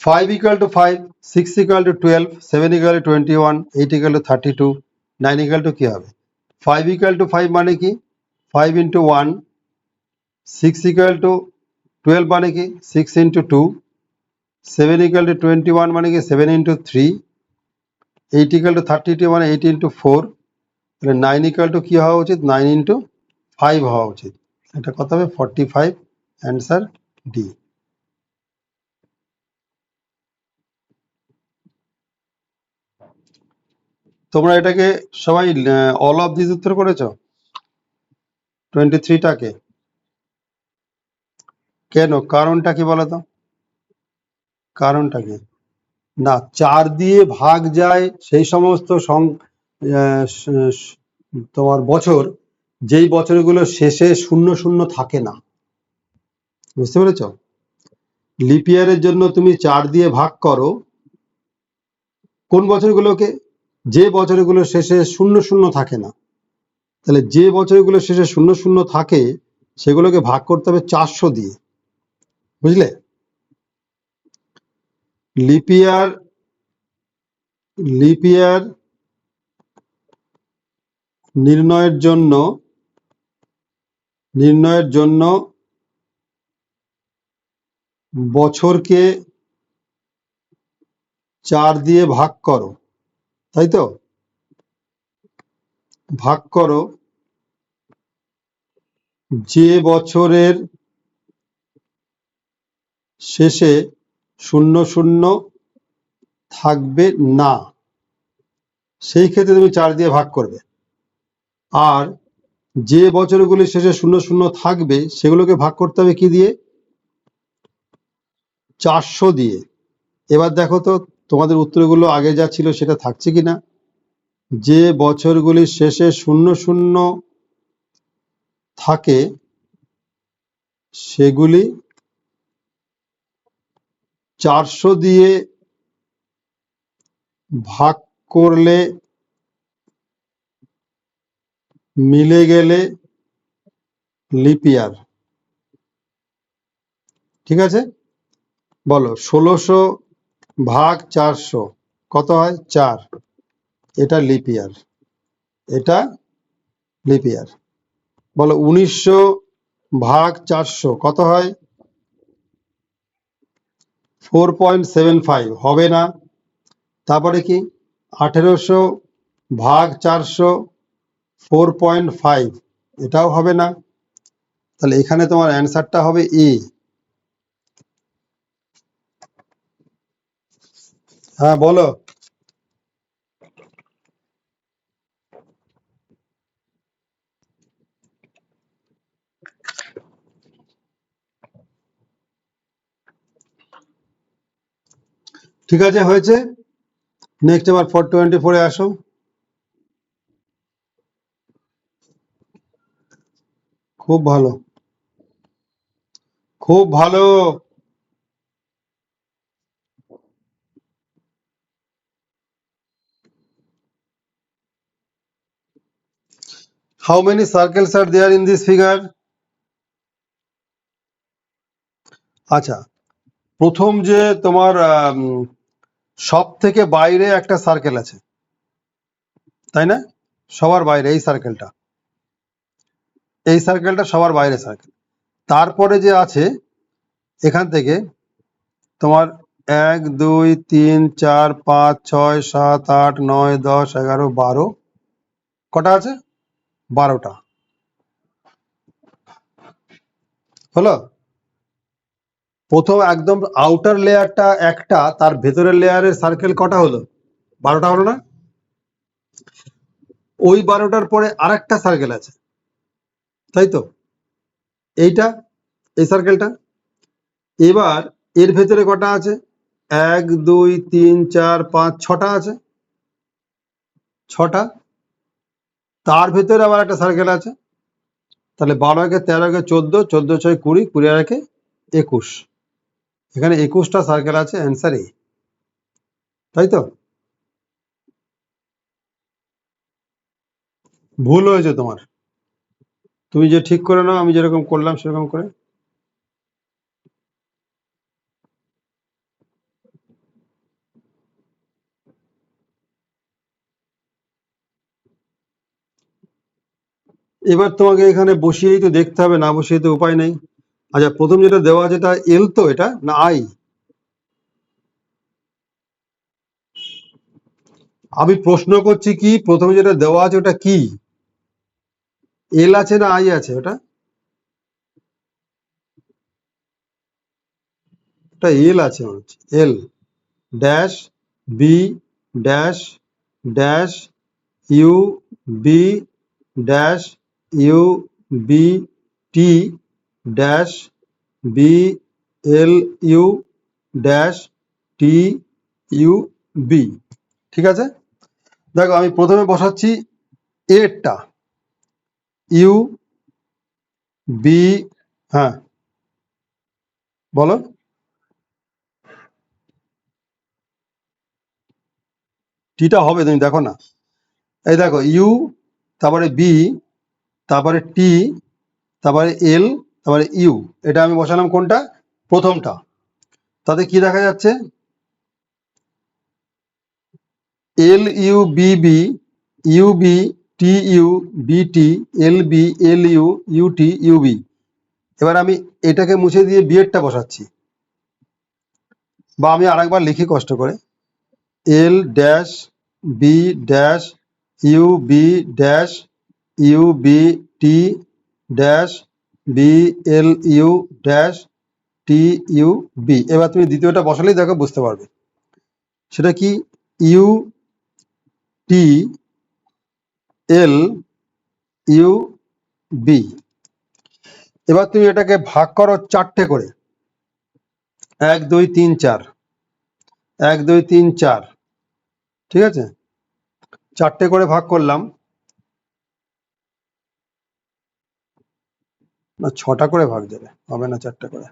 5 equal to 5, 6 equal to 12, 7 equal to 21, 8 equal to 32, 9 equal to কি হবে? 5 equal to 5 মানে কি? 5 into 1, 6 equal to 12 মানে কি? 6 into 2, 7 equal to 21 মানে কি? 7 into 3, 8 equal to 32 মানে 8 into 4, তাহলে 9 equal to কি হওয়া উচিত? 9 into 5 হওয়া উচিত। এটা কত হবে? 45। Answer D. তোমরা এটাকে সবাই অল অফ দিস উত্তর করেছো 23টাকে? কেন? কারণটা কি বলো তো? কারণটা কি? না, 4 দিয়ে ভাগ যায় সেই সমস্ত তোমার বছর, যেই বছরগুলো শেষে 0 থাকে না। বুঝতে পেরেছ? লিপ ইয়ারের জন্য তুমি 4 দিয়ে ভাগ করো কোন বছরগুলোকে? যে বছরগুলো শেষে 0 থাকে না। তাহলে যে বছরগুলো শেষে 0 থাকে সেগুলোকে ভাগ করতে হবে 400 দিয়ে। বুঝলে? লিপ ইয়ার নির্ণয়ের জন্য বছরকে 4 দিয়ে ভাগ করো, তাই তো? ভাগ করো যে বছরের শেষে 0 থাকবে না, সেই ক্ষেত্রে তুমি 4 দিয়ে ভাগ করবে। আর যে বছরগুলি শেষে 0 থাকবে সেগুলোকে ভাগ করতে হবে কি দিয়ে? 400 দিয়ে। এবার দেখো তো তোমাদের উত্তরগুলো আগে যা ছিল সেটা থাকছে কিনা। যে বছরগুলির শেষে 0 থাকে সেগুলি 400 দিয়ে ভাগ করলে মিলে গেলে লিপ ইয়ার। ঠিক আছে, বলো 1600 ভাগ 400 কত হয়? 4। এটা লিপ ইয়ার, এটা লিপ ইয়ার। বলো 1900 ভাগ 400 কত হয়? 4.75 হবে না। তারপরে কি? 1800 ভাগ 400 4.5, এটাও হবে না। তাহলে এখানে তোমার অ্যান্সারটা হবে ই। হ্যাঁ বলো। ঠিক আছে, হয়েছে। নেক্সট এবার 424-এ আসো। খুব ভালো, খুব ভালো। How many circles are there in this figure? আচ্ছা, প্রথম যে তোমার সব থেকে বাইরে একটা সার্কেল আছে, তাই না? সবার বাইরে এই সার্কেলটা, সবার বাইরে সার্কেল। তারপরে যে আছে এখান থেকে তোমার 1 2 3 4 5 6 7 8 9 10 11 12 কটা আছে? 12টা হলো। প্রথম একদম আউটার লেয়ারটা একটা, তার ভেতরের লেয়ারের সার্কেল কটা হলো? 12টা হলো না? ওই 12টার পরে আরেকটা সার্কেল আছে, তাই তো? এইটা, এই সার্কেলটা। এবার এর ভেতরে কটা আছে? 1 2 3 4 5 6টা আছে, 6টা। তার ভেতরে আবার একটা সার্কেল আছে। তাহলে 12 একে 13 একে 14, 14 6 20, 20 আর একে 21। এখানে 21টা সার্কেল আছে, অ্যান্সার এ, তাই তো? ভুল হয়েছে তোমার, তুমি যে ঠিক করে নাও, আমি যেরকম করলাম সেরকম করে। এবার তোমাকে এখানে বসিয়েই তো দেখতে হবে, না বসিয়ে তো উপায় নেই। আচ্ছা, প্রথম যেটা দেওয়া আছে এটা এল, তো এটা না আই? আমি প্রশ্ন করছি কি, প্রথমে যেটা দেওয়া আছে ওটা কি? এল আছে না আই আছে? ওটা ওটা এল আছে মনে হচ্ছে। L dash B dash dash U B dash U B T dash B L U dash T U B. ঠিক আছে, দেখো আমি প্রথমে বসাচ্ছি এরটা, ইউ বি। হ্যাঁ, বলো। টিটা হবে, তুমি দেখো না। এই দেখো, ইউ, তারপরে বি, তারপরে টি, তারপরে এল, তারপরে ইউ। এটা আমি বসালাম কোনটা? প্রথমটা। তাতে কি দেখা যাচ্ছে? L U B B, U B T U B T, L B L U U T U B. এবার আমি এটাকে মুছে দিয়ে বিয়েরটা বসাচ্ছি, বা আমি আরেকবার লিখি কষ্ট করে। L dash B dash U B dash U B T dash B L U dash T U B. এবার তুমি দ্বিতীয়টা বসালেই দেখো বুঝতে পারবে সেটা কি। U T L U B. এবার তুমি এটাকে ভাগ করো 4টে করে। 1 2 3 4, 1 2 3 4। ঠিক আছে, 4টে করে ভাগ করলাম। না, 6টা করে ভাগ দেবে, হবে না 4টে করে।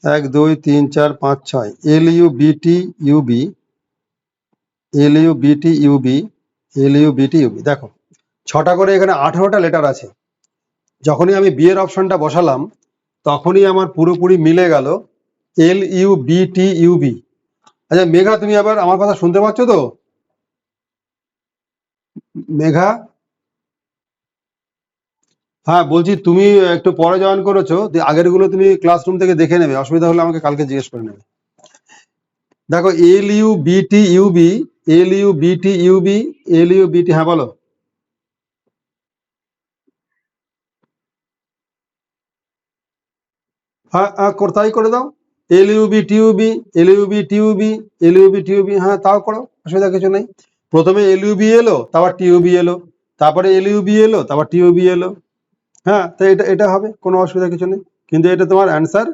1 2 3 4 5 6, L U B T U B, L U B T U B, L U B T U B. দেখো 6টা করে, এখানে 18টা লেটার আছে। যখনই আমি বি এর অপশনটা বসালাম তখনই আমার পুরোপুরি মিলে গেল, L U B T U B. আচ্ছা মেঘা, তুমি আবার আমার কথা শুনতে পাচ্ছ তো? মেঘা, হ্যাঁ বলছি, তুমি একটু পরে জয়েন করেছো, আগের গুলো তুমি ক্লাসরুম থেকে দেখে নেবে, অসুবিধা হলে আমাকে কালকে জিজ্ঞেস করে নেবে। দেখো, L U B T U B, L U B T U B, L U B T. হ্যাঁ বলো। হ্যাঁ হ্যাঁ, তাই করে দাও। L U B T U B, L U B T U B, L U B T U B. হ্যাঁ, তাও করো, অসুবিধা কিছু নেই। প্রথমে এল ইউ বি এলো, তারপর টি ইউ বি এলো, তারপরে এল ইউ বি এলো, তারপর টি ইউ বি এলো। হ্যাঁ, তো এটা এটা হবে, কোনো অসুবিধা কিছু নেই। কিন্তু এটা তোমার অ্যান্সার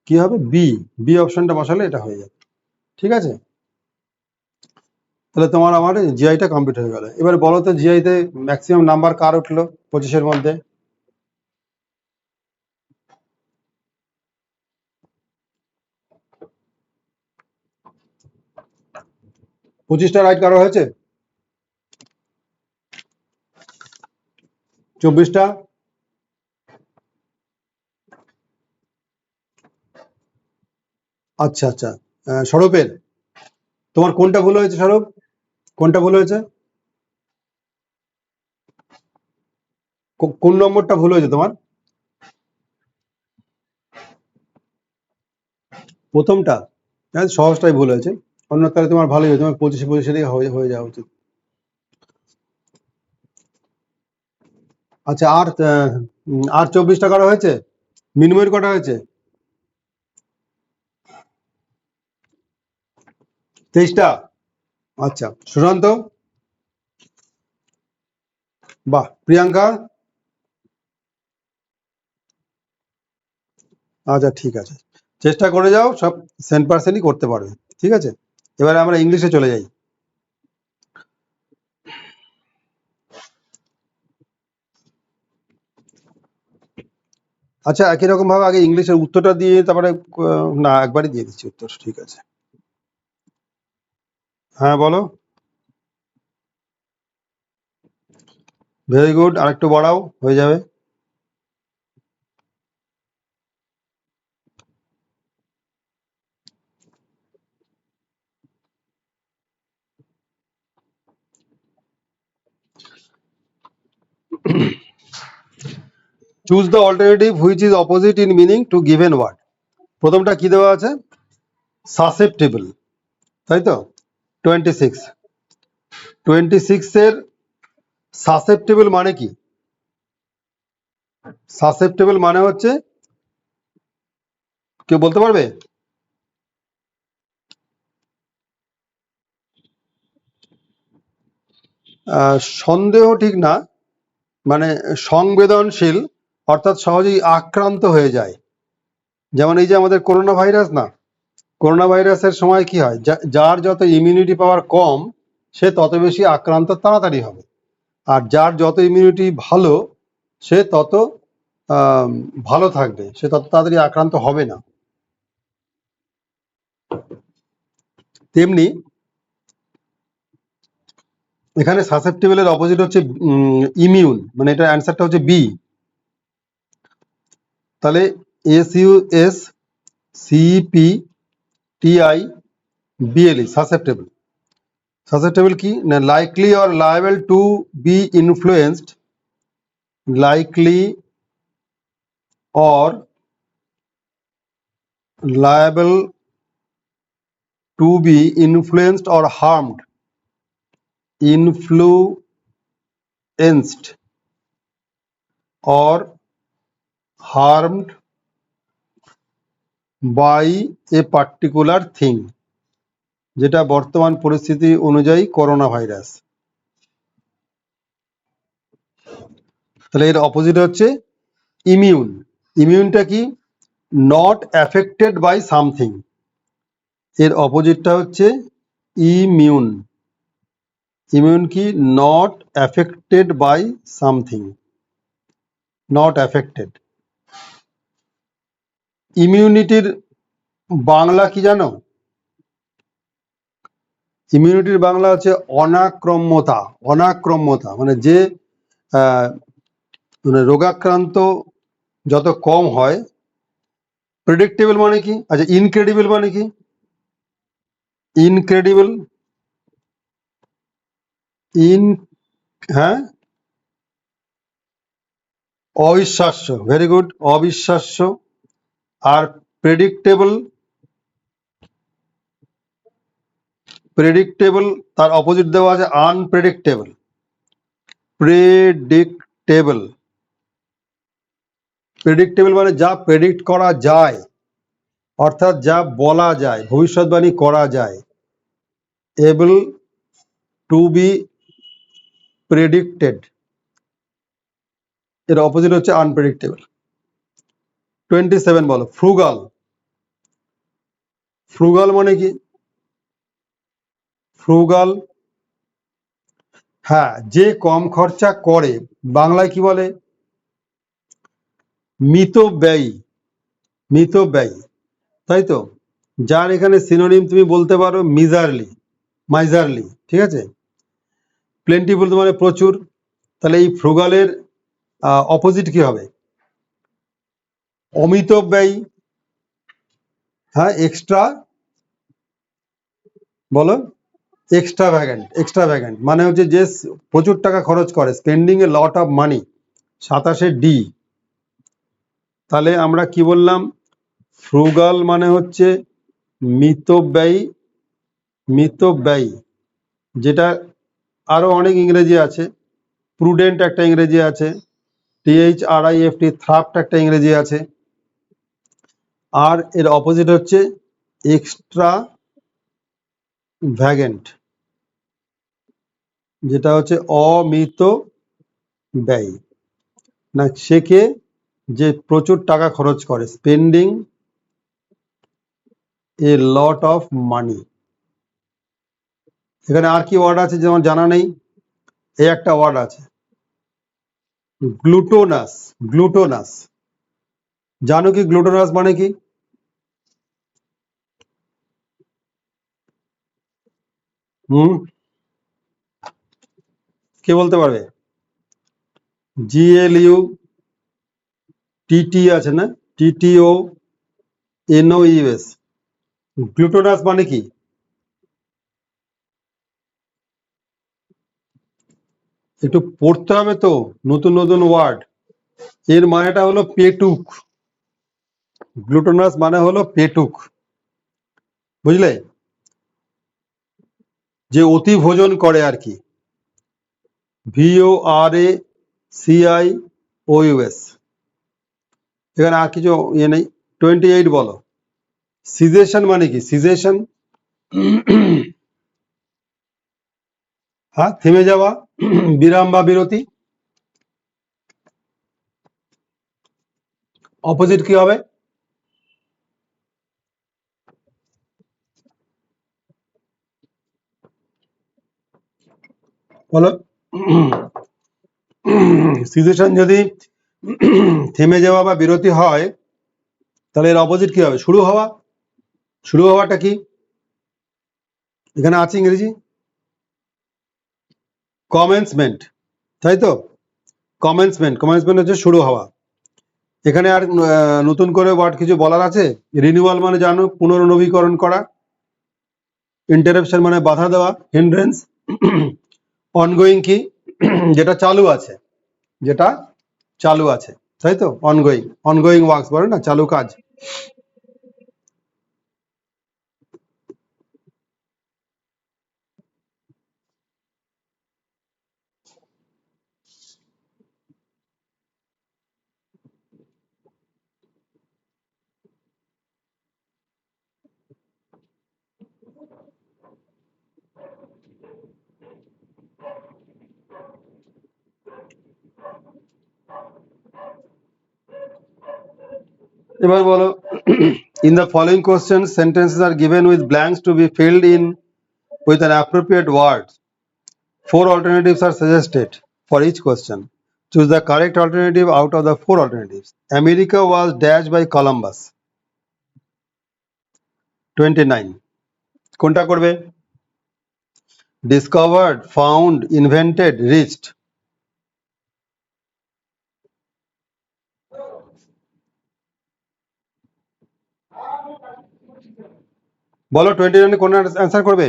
কি হবে? বি, বি অপশনটা বসালে এটা হয়ে যাবে। ঠিক আছে, তাহলে তোমার আমার জিআইটা কমপ্লিট হয়ে গেল। এবার বলো তো, জিআইতে ম্যাক্সিমাম নাম্বার কার উঠলো 25-এর মধ্যে? 25টা রাইট কারো হয়েছে? 24টা? আচ্ছা আচ্ছা, স্বরূপের, তোমার কোনটা ভুল হয়েছে স্বরূপ? কোনটা ভুল হয়েছে? কোন নম্বরটা ভুল হয়েছে তোমার? প্রথমটা? হ্যাঁ, সহজটাই ভুল হয়েছে। অন্য তাহলে তোমার ভালোই হয়েছে, তোমার 25 হয়ে যাওয়া উচিত। আচ্ছা, আর 24টা করা হয়েছে? মিনিময়ের কটা হয়েছে? 23টা? আচ্ছা, সুশান্ত? বাহ, প্রিয়াঙ্কা? আচ্ছা, ঠিক আছে, চেষ্টা করে যাও, সব 100%ই করতে পারবে। ঠিক আছে, এবারে আমরা ইংলিশে চলে যাই। আচ্ছা, একই রকম ভাবে আগে ইংলিশের উত্তরটা দিয়ে তারপরে না, একবারই দিয়ে দিচ্ছি উত্তর। ঠিক আছে, হ্যাঁ বলো। ভেরি গুড, আরেকটু বাড়াও, হয়ে যাবে। Choose the alternative which is opposite in meaning to given word. প্রথমটা কি দেওয়া আছে? সাসেপ্টেবল, তাই তো? 26, 26 এর সাসেপ্টেবল মানে কি? সাসেপ্টেবল মানে হচ্ছে, কেউ বলতে পারবে? সন্দেহ ঠিক না, মানে সংবেদনশীল, অর্থাৎ সহজেই আক্রান্ত হয়ে যায়। যেমন এই যে আমাদের করোনা ভাইরাস না, করোনা ভাইরাসের সময় কি হয়, যার যত ইমিউনিটি পাওয়ার কম, সে তত বেশি আক্রান্ত তাড়াতাড়ি হবে। আর যার যত ইমিউনিটি ভালো, সে তত আম, ভালো থাকবে, সে তত তাড়াতাড়ি আক্রান্ত হবে না। তেমনি এখানে সাসেপ্টেবলের অপোজিট হচ্ছে ইমিউন, মানে এটা অ্যান্সারটা হচ্ছে বি। তাহলে SUS CPTIBLE, সাসেপ্টেবল। সাসেপ্টেবল কি না, likely or liable to be influenced, likely or liable to be influenced or harmed, influenced or harmed by a particular thing, যেটা বর্তমান পরিস্থিতি অনুযায়ী করোনা ভাইরাস। তাহলে এর অপোজিট হচ্ছে ইমিউন। ইমিউনটা কি? Not affected by something. এর অপোজিটটা হচ্ছে ইমিউন। ইমিউন কি? Not affected by something, not affected. ইমিউনিটির বাংলা কি জানো? ইমিউনিটির বাংলা হচ্ছে অনাক্রম্যতা। অনাক্রম্যতা মানে যে আহ, মানে রোগাক্রান্ত যত কম হয়। প্রেডিক্টেবল মানে কি? আচ্ছা, ইনক্রেডিবল মানে কি? ইনক্রেডিবল, ইন, হ্যাঁ, অবিশ্বাস্য, ভেরি গুড, অবিশ্বাস্য। আর প্রেডিক্টেবল, প্রেডিক্টেবল তার অপোজিট দেওয়া আছে আনপ্রেডিক্টেবল। প্রেডিক্টেবল, প্রেডিক্টেবল মানে যা প্রেডিক্ট করা যায়, অর্থাৎ যা বলা যায়, ভবিষ্যৎবাণী করা যায়। এবল টু বি প্রেডিক্টেড, এর অপোজিট হচ্ছে আনপ্রেডিক্টেবল। 27 বলো। ফ্রুগাল, ফ্রুগাল মানে কি? ফ্রুগাল, হ্যাঁ, যে কম খরচা করে। বাংলায় কি বলে? মিতব্যয়ী, মিতব্যয়ী, তাই তো? যার এখানে সিনোনিম তুমি বলতে পারো মিজারলি, মাইজারলি, ঠিক আছে? প্লেন্টিফুল মানে প্রচুর। তাহলে এই ফ্রুগালের অপোজিট কি হবে? অমিতব্যয়ী। হ্যাঁ, এক্সট্রা, বলো। এক্সট্রাভ্যাগান্ট, এক্সট্রাভ্যাগান্ট মানে হচ্ছে যে প্রচুর টাকা খরচ করে, spending A lot of money, 27 D. তাহলে আমরা কি বললাম? ফ্রুগাল মানে হচ্ছে মিতব্যয়ী, যেটা আরো অনেক ইংরেজি আছে। প্রুডেন্ট একটা ইংরেজি আছে, THRIFT থ্রাফট একটা ইংরেজি আছে, আর এর অপোজিট হচ্ছে এক্সট্রা ভ্যাগেন্ট, যেটা হচ্ছে অমিত ব্যয়, না শেখে যে প্রচুর টাকা খরচ করে, spending A lot of money. এখানে আর কি ওয়ার্ড আছে যেমন জানা নেই? এই একটা ওয়ার্ড আছে, গ্লুটোনাস। গ্লুটোনাস জানো কি গ্লুটোনাস মানে কি? হুম, কে বলতে পারবে? GLUTT আছে না, TTONOUS, গ্লুটোনাস মানে কি? একটু পড়তে হবে তো, নতুন নতুন ওয়ার্ড। এর মানেটা হলো পেটুক। গ্লুটোনাস মানে হলো পেটুক, বুঝলে? যে অতি ভোজন করে আর কি, VORACIOUS। এখানে আর কিছু ইয়ে নেই। 28 বলো। সিজেশন মানে কি? সিজেশন, হ্যাঁ, থেমে যাওয়া, বিরাম বা বিরতি। অপোজিট কি হবে? বলো। সিজেশন যদি থেমে যাওয়া বা বিরতি হয়, তাহলে এর অপোজিট কি হবে? শুরু হওয়া। শুরু হওয়াটা কি? এখানে আছে ইংরেজি কমেন্সমেন্ট, তাই তো? কমেন্সমেন্ট হচ্ছে শুরু হওয়া। এখানে আর নতুন করে ওয়ার্ড কিছু বলার আছে? রিনিউয়াল মানে জানো, পুনর্নবীকরণ করা। ইন্টারাপশন মানে বাধা দেওয়া, হিন্ড্রেন্স। অনগোয়িং কি? যেটা চালু আছে, যেটা চালু আছে, তাই তো? অনগোয়িং ওয়ার্কস বলে না, চালু কাজ। এবার বলো, in the following question sentences are given with blanks two B field in with an appropriate word. 4 alternatives are suggested for each question. Choose the correct alternative out of the 4 alternatives. America was dashed by Columbus. 29. কোনটা করবে? Discovered, found, invented, reached. বলো 29 কোন অ্যান্সার করবে?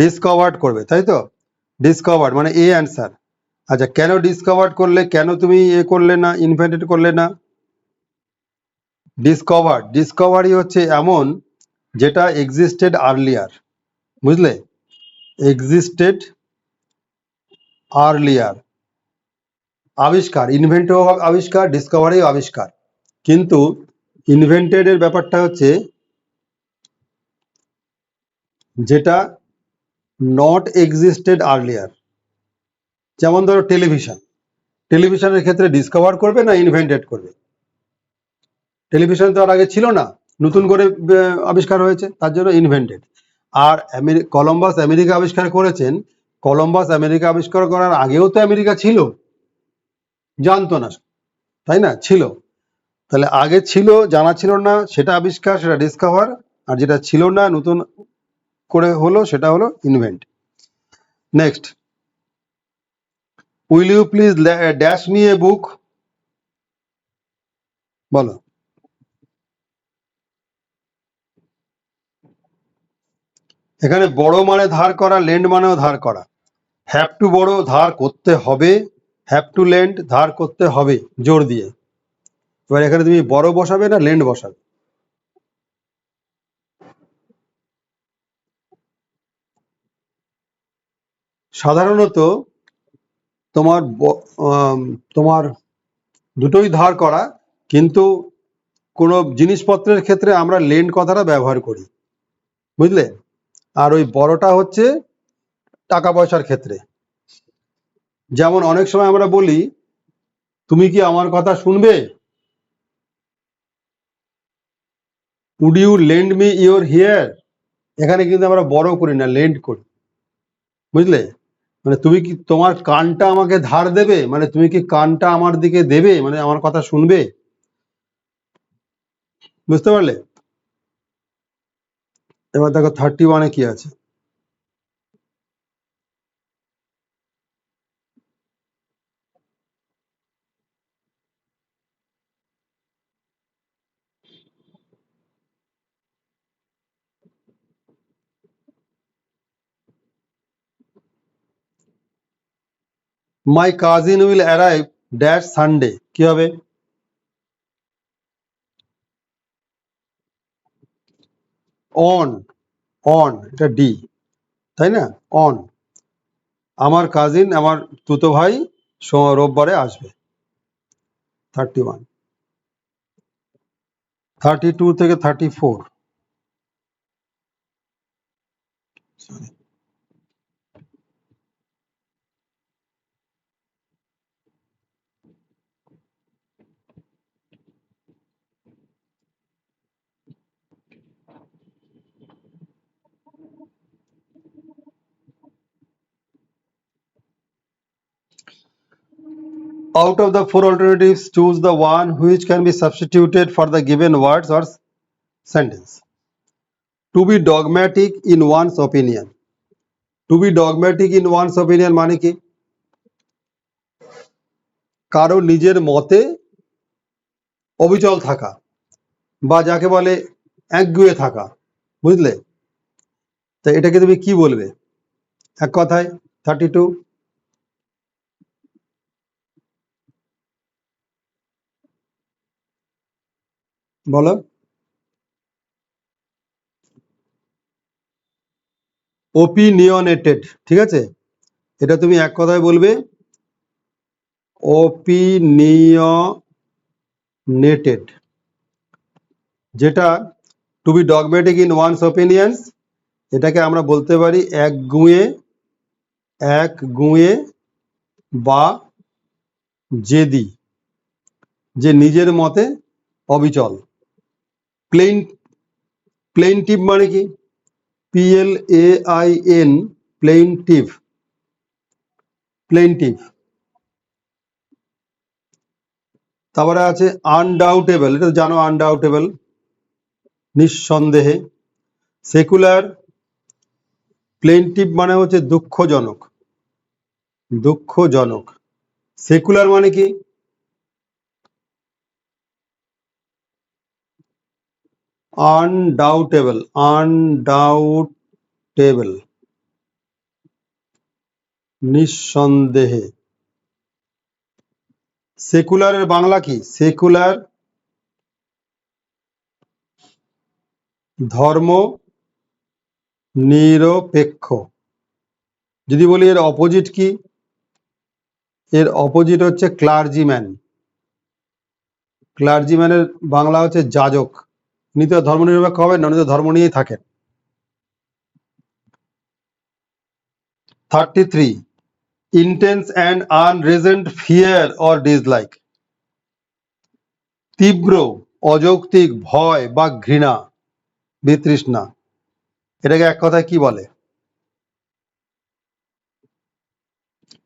ডিসকভার্ড করবে, তাই তো? ডিসকভার্ড মানে এ অ্যান্সার। আচ্ছা, কেন ডিসকভার্ড করলে? কেন তুমি এ করলে না, ইনভেন্টেড করলে না? ডিসকভারি হচ্ছে এমন যেটা এক্সিস্টেড আর্লিয়ার, বুঝলে? Existed earlier. আবিষ্কার, ইনভেন্ট আবিষ্কার, ডিসকভারি আবিষ্কার। কিন্তু ইনভেন্টেড এর ব্যাপারটা হচ্ছে যেটা নট এক্সিস্টেড আর্লিয়ার। যেমন ধরো টেলিভিশনের ক্ষেত্রে ডিসকভার করবে না ইনভেন্টেড করবে? টেলিভিশন তো আর আগে ছিল না, নতুন করে আবিষ্কার হয়েছে, তার জন্য ইনভেন্টেড। আর কলম্বাস আমেরিকা আবিষ্কার করেছেন। কলম্বাস আমেরিকা আবিষ্কার করার আগেও তো আমেরিকা ছিল, জানতো না, তাই না? ছিল। তাহলে আগে ছিল, জানা ছিল না, সেটা আবিষ্কার, সেটা ডিসকভার। আর যেটা ছিল না, নতুন করে হলো, সেটা হলো invent. Next, will you please dash me a book. বলো। এখানে বড় মানে ধার করা, লেন্ড মানেও ধার করা। হ্যাভ টু বড়, ধার করতে হবে। হ্যাভ টু লেন্ড, ধার করতে হবে জোর দিয়ে। এবার এখানে তুমি বড় বসাবে না লেন্ড বসাবে? সাধারণত তোমার তোমার দুটোই ধার করা, কিন্তু কোনো জিনিসপত্রের ক্ষেত্রে আমরা লেন্ড কথাটা ব্যবহার করি, বুঝলে? আর ওই বড়টা হচ্ছে টাকা পয়সার ক্ষেত্রে। যেমন অনেক সময় আমরা বলি, তুমি কি আমার কথা শুনবে? Would you lend me your ear? এখানে কিন্তু আমরা বড় করি না, লেন্ড করি, বুঝলে? মানে তুমি কি তোমার কানটা আমাকে ধার দেবে, মানে তুমি কি কানটা আমার দিকে দেবে, মানে আমার কথা শুনবে, বুঝতে পারলে? এবার দেখো 31-এ কি আছে। My cousin will arrive dash Sunday, কি হবে? অন, অন, এটা ডি, তাই না? অন, আমার কাজিন, আমার তুতো ভাই রোববারে আসবে। 31, 32 থেকে 34। Out of the four alternatives, choose the one which can be substituted for the given words or sentence. To be dogmatic in one's opinion. To be dogmatic in one's opinion মানে কি? কারো নিজের মতে অবিচল থাকা, বা যাকে বলে একগুঁয়ে থাকা, বুঝলে? তা এটাকে তুমি কি বলবে এক কথায়? 32, বলো। ওপিনিয়নেটেড, ঠিক আছে? এটা তুমি এক কথায় বলবে ওপিনিয়নেটেড। যেটা to be dogmatic in one's opinions, এটাকে আমরা বলতে পারি একগুঁয়ে, একগুঁয়ে বা জেদি, যে নিজের মতে অবিচল। প্লেন, প্লেনটিভ মানে কি? PLAIN, প্লেনটিভ, প্লেনটিভ। তারপরে আছে আনডাউটেবল, এটা তো জানো, আনডাউটেবল নিঃসন্দেহে। সেকুলার, প্লেনটিভ মানে হচ্ছে দুঃখজনক, দুঃখজনক। সেকুলার মানে কি? আনডাউটেবল, আনডাউটেবল নিঃসন্দেহে। সেকুলারের বাংলা কি? সেকুলার ধর্ম নিরপেক্ষ। যদি বলি এর অপোজিট কি? এর অপোজিট হচ্ছে ক্লার্জিম্যান। ক্লার্জিম্যানের বাংলা হচ্ছে যাজক। উনি তো ধর্ম নিরপেক্ষ হবেন না, উনি তো ধর্ম নিয়েই থাকেন। 33, intense and unreasoned fear or dislike. তীব্র অযৌক্তিক ভয় বা ঘৃণা, বিতৃষ্ণা। এটাকে এক কথায় কি বলে?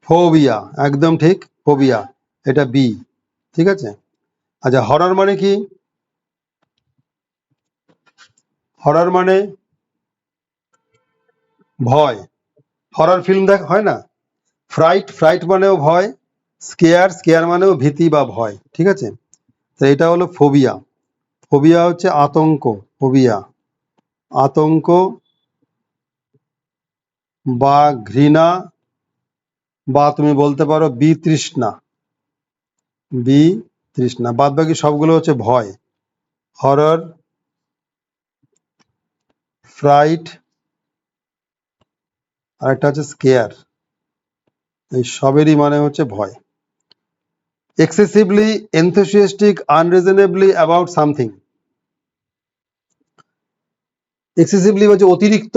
ফোবিয়া, একদম ঠিক, ফোবিয়া, এটা বি, ঠিক আছে? আচ্ছা, হরর মানে কি? হরর মানে ভয়। হরর ফিল্ম দেখ হয় না? ফ্রাইট, ফ্রাইট মানেও ভয়। স্কেয়ার, স্কেয়ার মানেও ভীতি বা ভয়, ঠিক আছে? তো এটা হলো ফোবিয়া। ফোবিয়া হচ্ছে আতঙ্ক, ফোবিয়া আতঙ্ক বা ঘৃণা বা তুমি বলতে পারো বিতৃষ্ণা, বিতৃষ্ণা। বাদ বাকি সবগুলো হচ্ছে ভয়। হরর, ফ্রাইট, আর একটা হচ্ছে স্কেয়ার। এই সবেরই মানে হচ্ছে ভয়। Excessively enthusiastic, unreasonably about something. Excessively হচ্ছে অতিরিক্ত,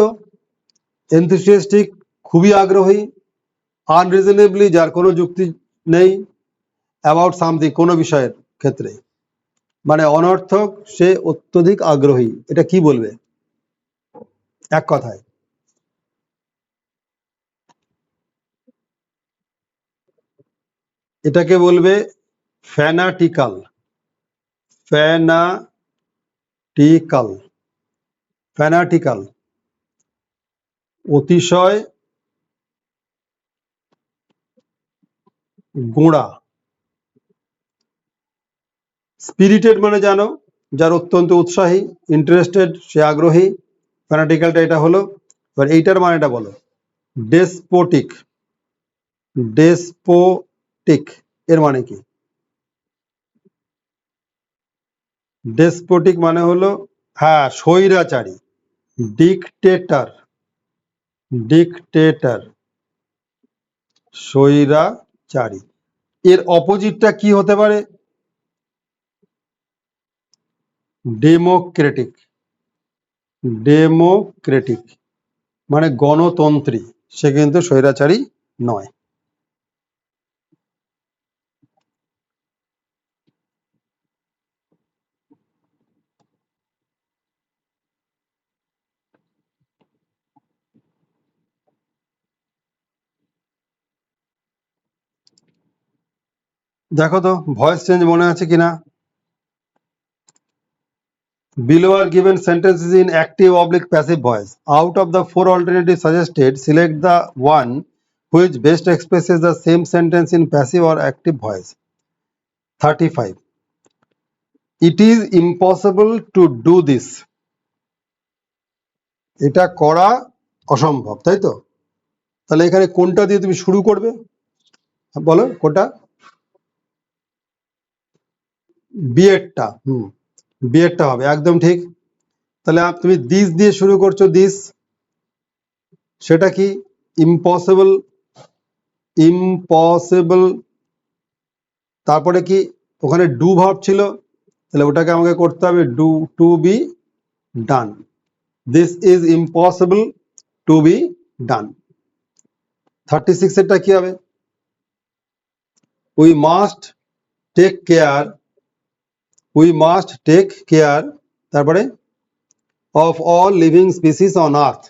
এনথুসিয়াস্টিক খুবই আগ্রহী, আনরিজনেবলি যার কোনো যুক্তি নেই, অ্যাবাউট সামথিং কোনো বিষয়ের ক্ষেত্রে, মানে অনর্থক, সে অত্যধিক আগ্রহী। এটা কি বলবে এক কথায়? এটাকে বলবে ফ্যানাটিক্যাল। ফ্যানাটিক্যাল, ফ্যানাটিক্যাল, অতিশয় গোঁড়া। স্পিরিটেড মানে জানো, যার অত্যন্ত উৎসাহী, ইন্টারেস্টেড সে আগ্রহী। ফ্যানাটিক্যালটা এটা হলো। এবার এইটার মানেটা বলো। ডেসপোটিক, ডেসপোটিক এর মানে কি? ডেসপোটিক মানে হলো, হ্যাঁ, স্বৈরাচারী। ডিকটেটর, ডিকটেটর, স্বৈরাচারী। এর অপোজিটটা কি হতে পারে? ডেমোক্রেটিক, ডেমোক্রেটিক মানে গণতন্ত্রী, সে কিন্তু স্বৈরাচারী নয়। দেখো তো ভয়েস চেঞ্জ মনে আছে কিনা। Below are given sentences in active oblique passive voice. Out of the four alternatives suggested, select the one which best expresses the same sentence in passive or active voice. 35. It is impossible to do this. এটা করা অসম্ভব, তাই তো? তাহলে এখানে কোনটা দিয়ে তুমি শুরু করবে বলো, কোনটা? বিয়েরটা, বিয়েরটা হবে, একদম ঠিক। তাহলে তুমি দিস দিয়ে শুরু করছো, দিস, সেটা কি? Impossible, impossible. তারপরে কি? ওখানে ডু ভার্ব ছিল, তাহলে ওটাকে আমাকে করতে হবে do, to be done. This is impossible to be done. 36 এরটা কি হবে? We must take care, we must take care, তারপরে of all living species on earth.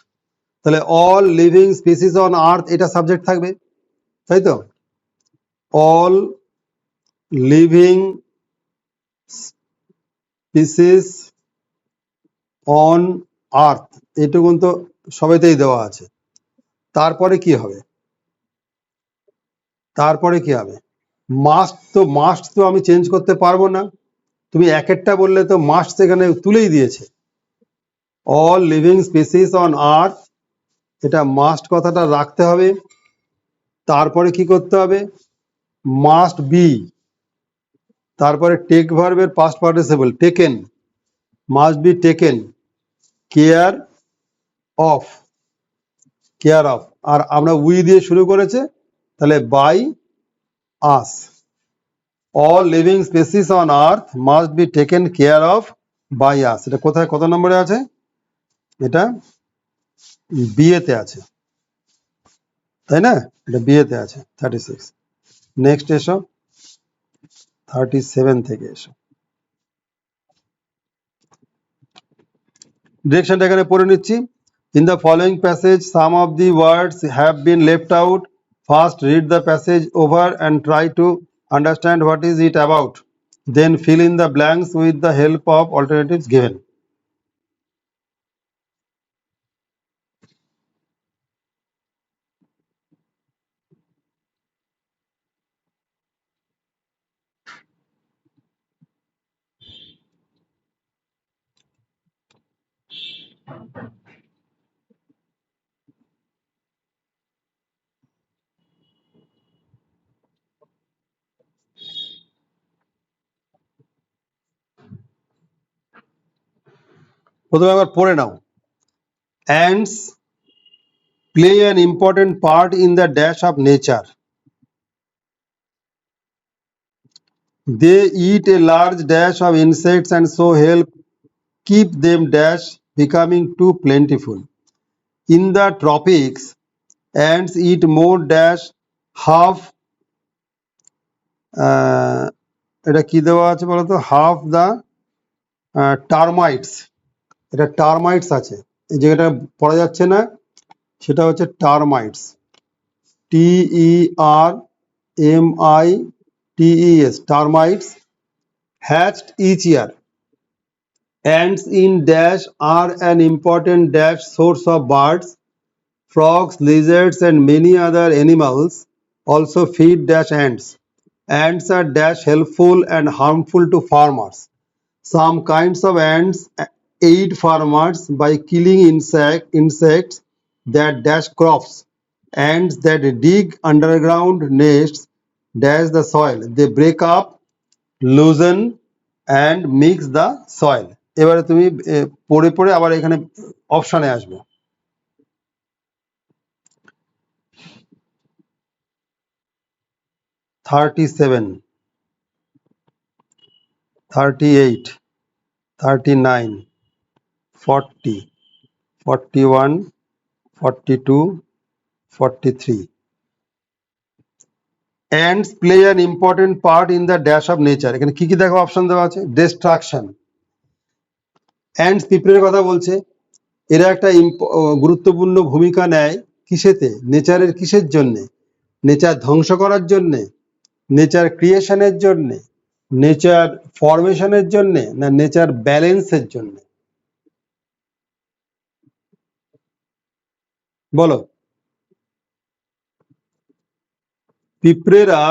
তাহলে all living species on earth এটা সাবজেক্ট থাকবে, তাই তো? All living species on earth এটুকুন তো সবাইতেই দেওয়া আছে। তারপরে কি হবে? তারপরে কি হবে? মাস্ট তো, মাস্ট তো আমি চেঞ্জ করতে পারবো না। তুমি এক একটা বললে তো মাস্ট সেখানে তুলেই দিয়েছে। All living species on earth, এটা মাস্ট কথাটা রাখতে হবে। তারপরে কি করতে হবে? মাস্ট বি, তারপরে টেক ভার্বের past participle taken, must be taken care of, care of. আর আমরা উই দিয়ে শুরু করেছে, তাহলে by us. All living species on earth must be taken care of by us. এটা কোথায়, কত নম্বরে আছে? এটা বিয়েতে আছে, তাই না? এটা বিয়েতে আছে 36। নেক্সট এসো, 37 থেকে এসো। ডিরেকশনটা এখানে পড়ে নিচ্ছি। In the following passage some of the words have been left out. First read the passage over and try to understand what is it about, then fill in the blanks with the help of alternatives given. প্রথমে একবার পড়ে নাও। Ants play an important part in the dash of nature. They eat a large dash of insects and so help keep them dash becoming too plentiful. In the tropics, ants eat more dash half এটা কি দেওয়া আছে বলতো, হাফ দ্য টার্মাইটস। এটা টার্মাইটস আছে, এই জায়গাটা পড়া যাচ্ছে না, সেটা হচ্ছে টার্মাইটস, TERMITES, টার্মাইটস hatched each year. Ants in dash are an important dash source of birds, frogs, lizards, and many other animals also feed dash ants. Ants are dash helpful and harmful to farmers. Some kinds of ants aid farmers by killing insects that dash crops. Ants that dig underground nests dash the soil. They break up, loosen, and mix the soil. এবারে তুমি পড়ে পড়ে আবার এখানে অপশনে আসবে। 37, 38, 39, 40, 41, 42, 43. Ants play an important part in the dash of nature. এখানে কি কি দেখো অপশন দেওয়া আছে? ডিস্ট্রাকশন। অ্যান্ডস পিঁপড়ের কথা বলছে, এরা একটা গুরুত্বপূর্ণ ভূমিকা নেয় কিসেতে? নেচারের কিসের জন্যে? নেচার ধ্বংস করার জন্যে, নেচার ক্রিয়েশনের জন্যে, নেচার ফরমেশনের জন্যে, না নেচার ব্যালেন্সের জন্যে? বলো। পিঁপড়েরা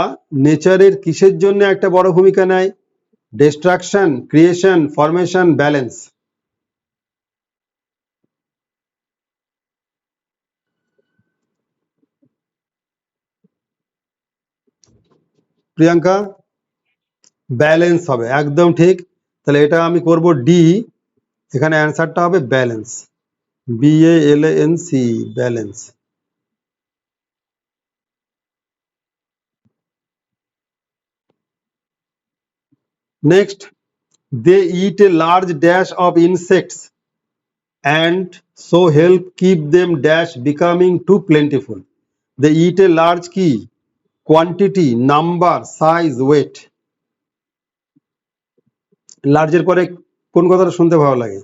নেচারের কিসের জন্য একটা বড় ভূমিকা নেয়? Destruction, creation, formation, balance. Priyanka, balance হবে, একদম ঠিক। তাহলে এটা আমি করব ডি, এখানে অ্যান্সারটা হবে balance, BALANC, balance. Next, they eat a large dash of insects and so help keep them dash becoming too plentiful. They eat a large কি? Quantity, number, size, weight. লার্জের পরে কোন কথাটা শুনতে ভালো লাগে?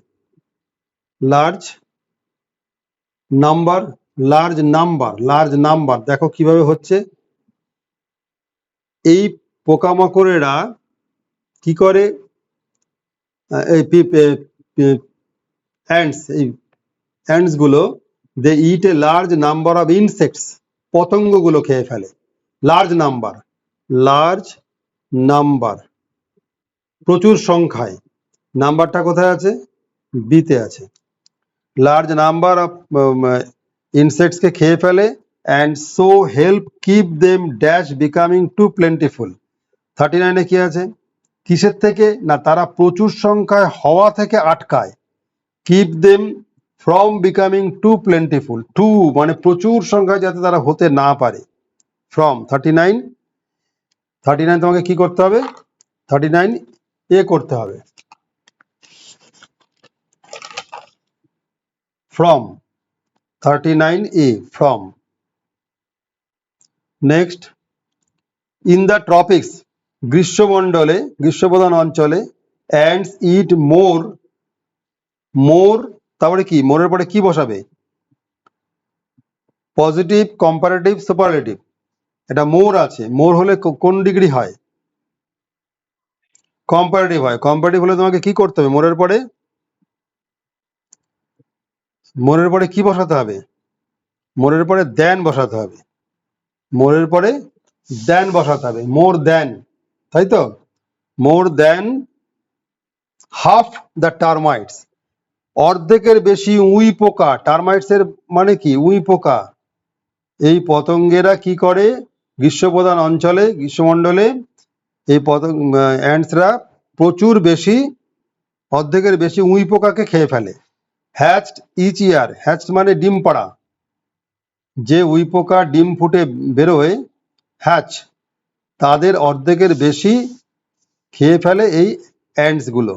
Large number, large number, large number. দেখো কিভাবে হচ্ছে। এই পোকামাকড়েরা কি করে? এই অ্যান্টস, এই অ্যান্টস গুলো they eat a large number of insects, পতঙ্গগুলো খেয়ে ফেলে। লার্জ নাম্বার, লার্জ নাম্বার, প্রচুর সংখ্যায়। নাম্বারটা কোথায় আছে? বিতে আছে। লার্জ নাম্বার অফ ইনসেক্টসকে খেয়ে ফেলে, and so help keep them dash becoming too plentiful. 39-এ কি আছে? কিসের থেকে? না তারা প্রচুর সংখ্যায় হওয়া থেকে আটকায়। Keep them from becoming too plentiful, too মানে প্রচুর সংখ্যায় যাতে তারা হতে না পারে। ফ্রম 39 তোমাকে কি করতে হবে? 39 এ করতে হবে, from 39A, from. Next, in the tropics, গ্রীষ্মমণ্ডলে, গ্রীষ্মপ্রধান অঞ্চলে, অ্যান্ডস ইট মোর, মোর তারপরে কি? মোরের পরে কি বসাবে? Positive, comparative, superlative. এটা মোর আছে, মোর হলে কোন ডিগ্রি হয়? কম্পারেটিভ হয়। কম্পারেটিভ হলে তোমাকে কি করতে হবে? মোরের পরে, মোরের পরে কি বসাতে হবে? মোরের পরে দেন বসাতে হবে, মোরের পরে দেন বসাতে হবে। মোর দেন, তাই তো? মোর দেন হাফ দ্য টার্মাইটস, অর্ধেকের বেশি উই পোকা। টার্মাইটস এর মানে কি? উই পোকা। এই পতঙ্গেরা কি করে? গ্রীষ্মপ্রধান অঞ্চলে, গ্রীষ্মমণ্ডলে এই অ্যান্টসরা প্রচুর বেশি, অর্ধেকের বেশি উই পোকাকে খেয়ে ফেলে। হ্যাচড ইচ ইয়ার, হ্যাচড মানে ডিম পাড়া, যে উইপোকা ডিম ফুটে বেরোয়, হ্যাচ, তাদের অর্ধেকের বেশি খেয়ে ফেলে এই অ্যান্টস গুলো।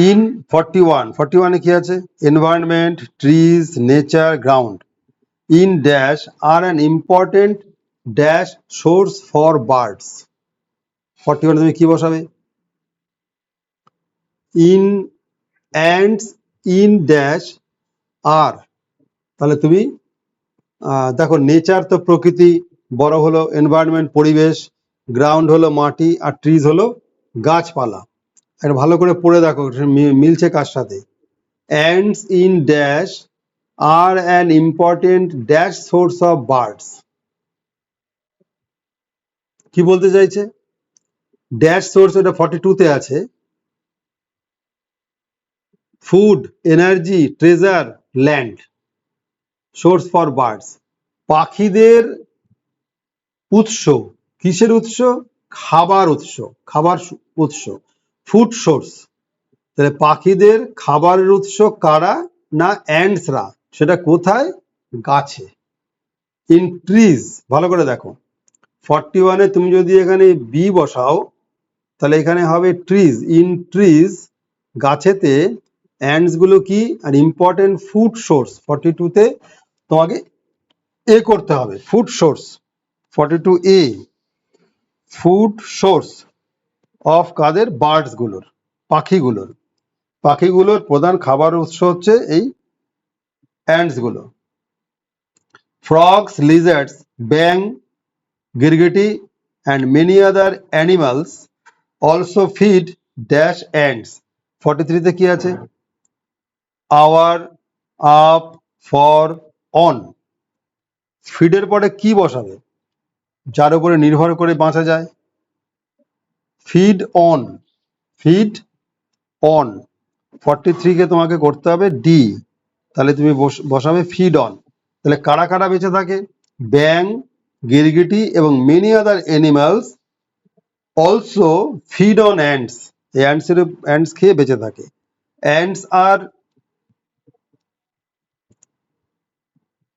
ইন 41 কি আছে? Environment, trees, nature, ground in dash are an important dash source for birds. 41 তুমি কি বসাবে? In ants in dash are, তাহলে তুমি দেখো নেচার তো প্রকৃতি, বড় হলো এনভায়রনমেন্ট পরিবেশ, গ্রাউন্ড হলো মাটি, আর ট্রিজ হলো গাছপালা। এটা ভালো করে পড়ে দেখো মিলছে কার সাথে। Ants in dash are an important dash source of birds. কি বলতে চাইছে? ড্যাশ সোর্স, এটা 42 তে আছে। Food, energy, treasure, land, source for birds, পাখিদের উৎস। কিসের উৎস? খাবার উৎস, খাবার উৎস, ফুড সোর্স। তাহলে পাখিদের খাবারের উৎস কারা? না অ্যান্টসরা। সেটা কোথায়? গাছে। ইন ট্রিজ, ভালো করে দেখো 41-এ তুমি যদি এখানে বি বসাও তাহলে এখানে হবে ট্রিজ। ইন ট্রিজ, গাছেতে অ্যান্টস গুলো কি আর ইম্পর্টেন্ট ফুড সোর্স। 42-তে তোমাকে এ করতে হবে, food source. 42A, food source of কাদের? বার্ডস গুলোর, পাখিগুলোর। পাখিগুলোর প্রধান খাবার উৎস হচ্ছে এই অ্যান্টস গুলো। ফ্রগস, লিজার্ডস, ব্যাং, গিরগিটি and many other animals also feed dash ants. 43-তে কি আছে? Our, up, for, on. ফিডের পরে কি বসাবে যার উপরে নির্ভর করে বাঁচা যায়? Feed on, feed on. 43-কে তোমাকে করতে হবে ডি, তাহলে তুমি বসাবে ফিড অন। তাহলে কারা কারা বেঁচে থাকে? ব্যাং, গিরগিটি এবং many other animals also feed on ants. এই অ্যান্টস খেয়ে বেঁচে থাকে। Ants are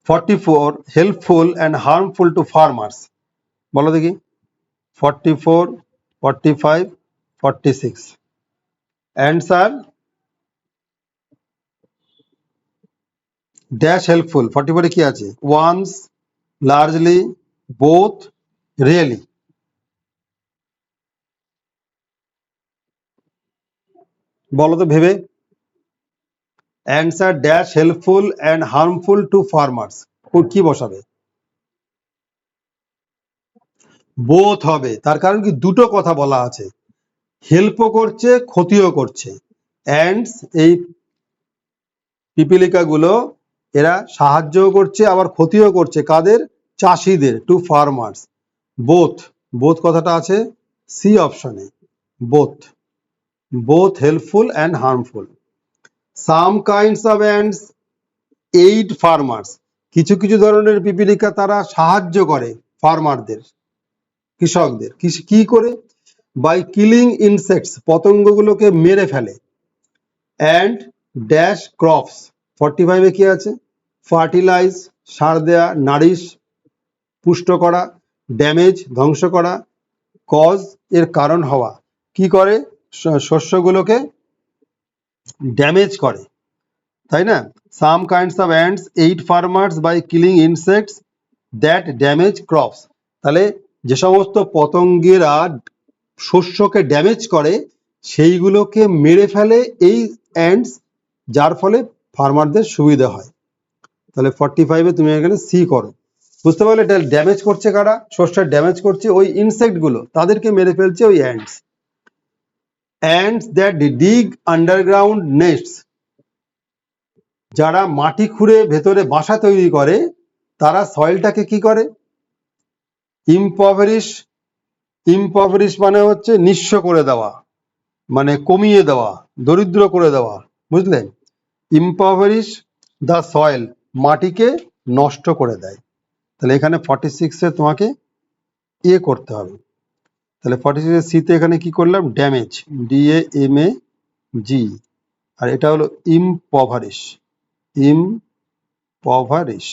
44 helpful and harmful to farmers. বলো দেখি 44, 45, 46। Ants are dash helpful. 44-এ কি আছে? Once, largely, both, really. বলো তো ভেবে। Ants are dash helpful and harmful to farmers, কি বসাবে? বোথ হবে। তার কারণ কি? দুটো কথা বলা আছে, হেল্পও করছে ক্ষতিও করছে। অ্যান্ডস এই পিপিলিকাগুলো এরা সাহায্যও করছে আবার ক্ষতিও করছে কাদের? চাষিদের, টু ফার্মার্স। বোথ, বোথ কথাটা আছে সি অপশনে। Both, both helpful and harmful. Some kinds of ants aid farmers, কিছু কিছু ধরনের পিপিলিকা তারা সাহায্য করে ফার্মারদের, কৃষকদের। কি করে? বাই কিলিং ইনসেক্টস, পতঙ্গগুলোকে মেরে ফেলে। And dash crops. 45-এ কি আছে? ফার্টিলাইজ, সার দেয়া, নারিশ, পুষ্ট করা, ড্যামেজ, ধ্বংস করা, কজ, এর কারণ হওয়া। কি করে? শস্যগুলোকে ড্যামেজ করে, তাই না? Some kinds of ants aid farmers by killing insects that damage crops. তাহলে যে সমস্ত পতঙ্গেরা শস্যকে ড্যামেজ করে সেইগুলোকে মেরে ফেলে এই অ্যান্টস, যার ফলে ফার্মারদের সুবিধা হয়। তাহলে 45-এ তুমি এখানে সি করো। বুঝতে পারলে? এটা ড্যামেজ করছে কারা? শস্যের ড্যামেজ করছে ওই ইনসেক্ট গুলো, তাদেরকে মেরে ফেলছে ওই ants. Ants that dig underground nests, যারা মাটি খুঁড়ে ভেতরে বাসা তৈরি করে তারা সয়েলটাকে কি করে? ইম্পভারিশ। ইম্পভারিশ মানে হচ্ছে নিঃস্ব করে দেওয়া, মানে কমিয়ে দেওয়া, দরিদ্র করে দেওয়া। বুঝলেন? ইম্পভারিশ দ্য সয়েল, মাটিকে নষ্ট করে দেয়। তাহলে এখানে 46-এ তোমাকে এ করতে হবে। তাহলে 46-এর সিতে এখানে কি করলাম? Damage, DAMAG। আর এটা হলো ইমপভারিশ। ইমপভারিশ।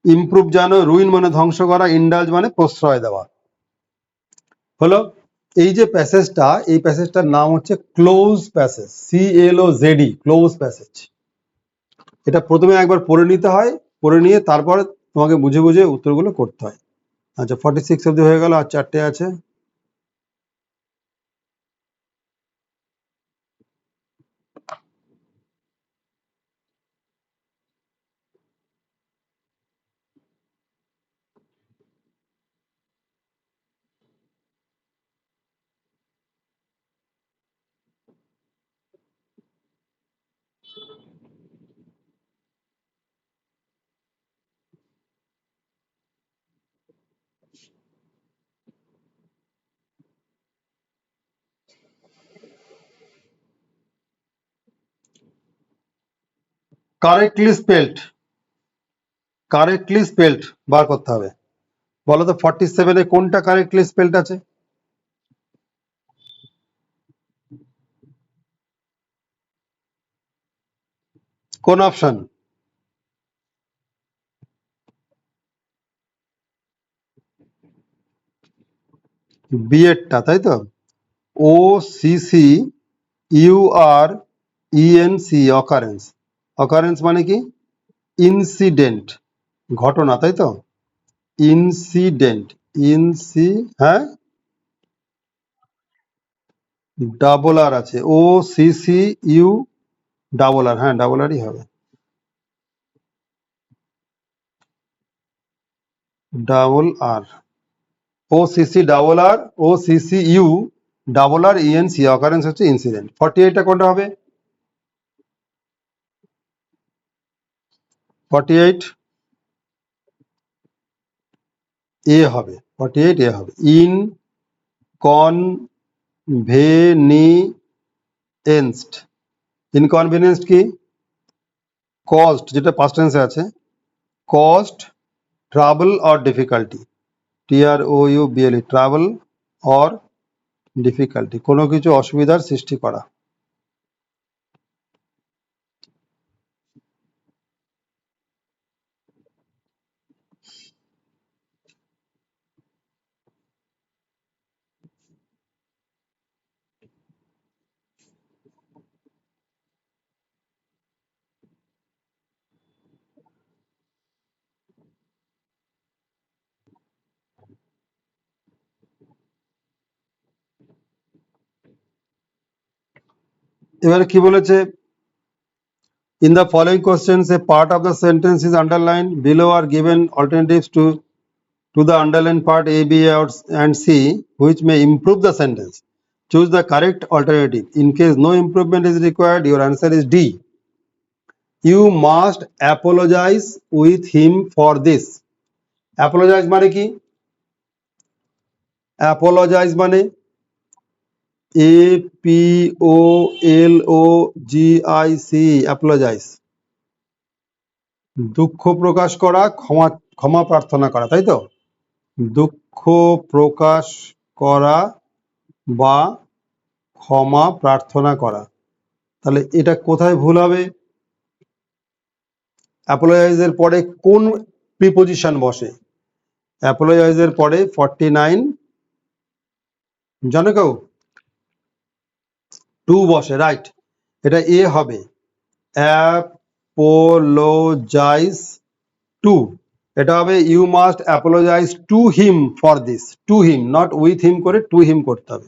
ইমপ্রুভ জানো, রুইন মানে ধ্বংস করা, ইন্ডালজ মানে প্রশ্রয় দেওয়া। হলো। এই যে প্যাসেজটা, এই প্যাসেজটার নাম হচ্ছে close passage, CLOZD, close passage. এটা প্রথমে একবার পড়ে নিতে হয়, পড়ে নিয়ে তারপরে তোমাকে বুঝে বুঝে উত্তরগুলো করতে হয়। আচ্ছা, 46 অব্দি হয়ে গেল, আর 4টে আছে। কারেক্টলি স্পেল্ড, কারেক্টলি স্পেল্ড বার করতে হবে। বলো তো 47-এ কোনটা কারেক্টলি স্পেল্ড আছে? কোন অপশন? বিএডটা, তাই তো? OCCURENC, occurrence. অকারেন্স মানে কি? ইনসিডেন্ট, ঘটনা, তাই তো? ইনসিডেন্ট, হ্যাঁ, ডাবল আর আছে, OCCU, হ্যাঁ, ডাবল আরই হবে। ডাবল আর, OCCRROCCU, অকারেন্স হচ্ছে ইনসিডেন্ট। 48টা কোনটা হবে? 48 এ হবে, 48 এ হবে। ইনকনভেনিয়েন্সড। ইনকনভেনিয়েন্সড কি? কস্ট, যেটা পাস্ট টেন্সে আছে, cost, trouble or difficulty, TROUBLE, travel or difficulty, কোনো কিছু অসুবিধার সৃষ্টি করা। এবারে কি বলেছে? In the following questions, a part of the sentence is underlined. Below are given alternatives to the underlined part A, B, and C, which may improve the sentence. Choose the correct alternative. In case no improvement is required, your answer is D. You must apologize with him for this. Apologize মানে কি? Apologize মানে APOLOGIC, apologize, দুঃখ প্রকাশ করা, ক্ষমা, ক্ষমা প্রার্থনা করা, তাই তো? দুঃখ প্রকাশ করা বা ক্ষমা প্রার্থনা করা। তাহলে এটা কোথায় ভুল হবে? অ্যাপোলোজাইজের পরে কোন প্রিপোজিশন বসে? অ্যাপোলোজাইজের পরে 49, জানো কেউ? টু বসে, রাইট। এটা এ হবে, অ্যাপোলোজাইজ টু। এটা হবে you must apologise to him for this. To him, not with him করে টু হিম করতে হবে।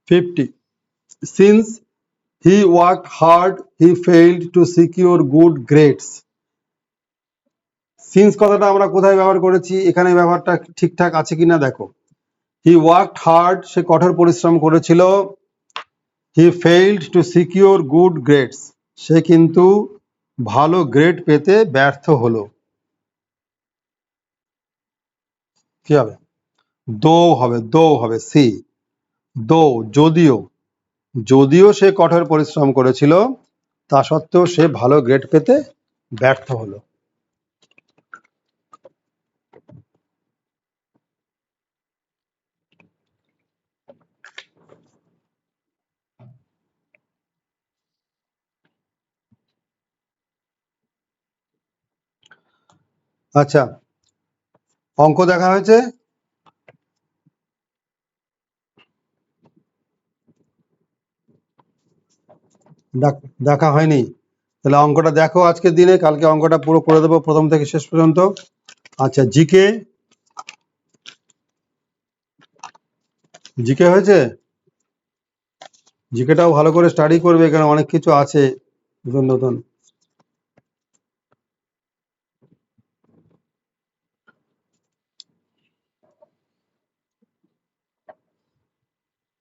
50, since he worked hard he failed to secure good grades. Since কথাটা আমরা কোথায় ব্যবহার করেছি? এখানে ব্যবহারটা ঠিকঠাক আছে কিনা দেখো। হি ওয়ার্কড হার্ড, সে কঠোর পরিশ্রম করেছিল। He failed to secure good grades, সে কিন্তু ভালো গ্রেড পেতে ব্যর্থ হলো। কি হবে? দো হবে সি। দো, যদিও, যদিও সে কঠোর পরিশ্রম করেছিল, তা সত্ত্বেও সে ভালো গ্রেড পেতে ব্যর্থ হলো। আচ্ছা, অঙ্ক দেখা হয়েছে? দেখা হয়নি? তাহলে অঙ্কটা দেখো আজকের দিনে, কালকে অঙ্কটা পুরো করে দেবো প্রথম থেকে শেষ পর্যন্ত। আচ্ছা, জিকে জিকে হয়েছে? জিকেটাও ভালো করে স্টাডি করবে, এখানে অনেক কিছু আছে নতুন নতুন।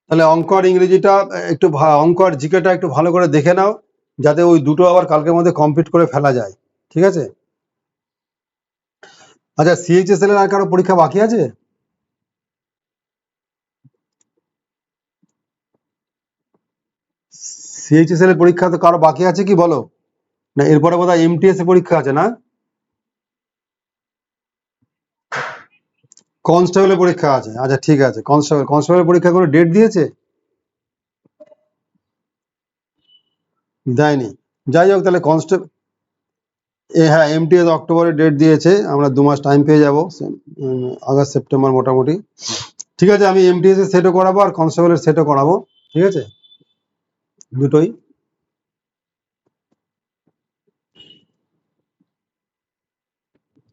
তাহলে অঙ্ক আর ইংরেজিটা একটু অঙ্ক আর জিকেটা একটু ভালো করে দেখে নাও, যাতে ওই দুটো আবার কালকের মধ্যে কমপ্লিট করে ফেলা যায়। ঠিক আছে? আচ্ছা, সিএইচএসএল এর আর কারো পরীক্ষা বাকি আছে? সিএইচএসএল এর পরীক্ষা তো কারো বাকি আছে কি বলো? না এরপরে বোধহয় এমটিএস এর পরীক্ষা আছে না? কনস্টেবলের পরীক্ষা আছে, আচ্ছা ঠিক আছে। কনস্টেবলের পরীক্ষা কোনো ডেট দিয়েছে? দেয়নি? যাই হোক, তাহলে কনস্টেবল হ্যাঁ, এমটিএস অক্টোবরে ডেট দিয়েছে, আমরা 2 মাস টাইম পেয়ে যাবো, আগস্ট সেপ্টেম্বর মোটামুটি। ঠিক আছে, আমি এমটিএস এর সেটও করাবো আর কনস্টেবলের সেটও করাবো। ঠিক আছে, দুটোই।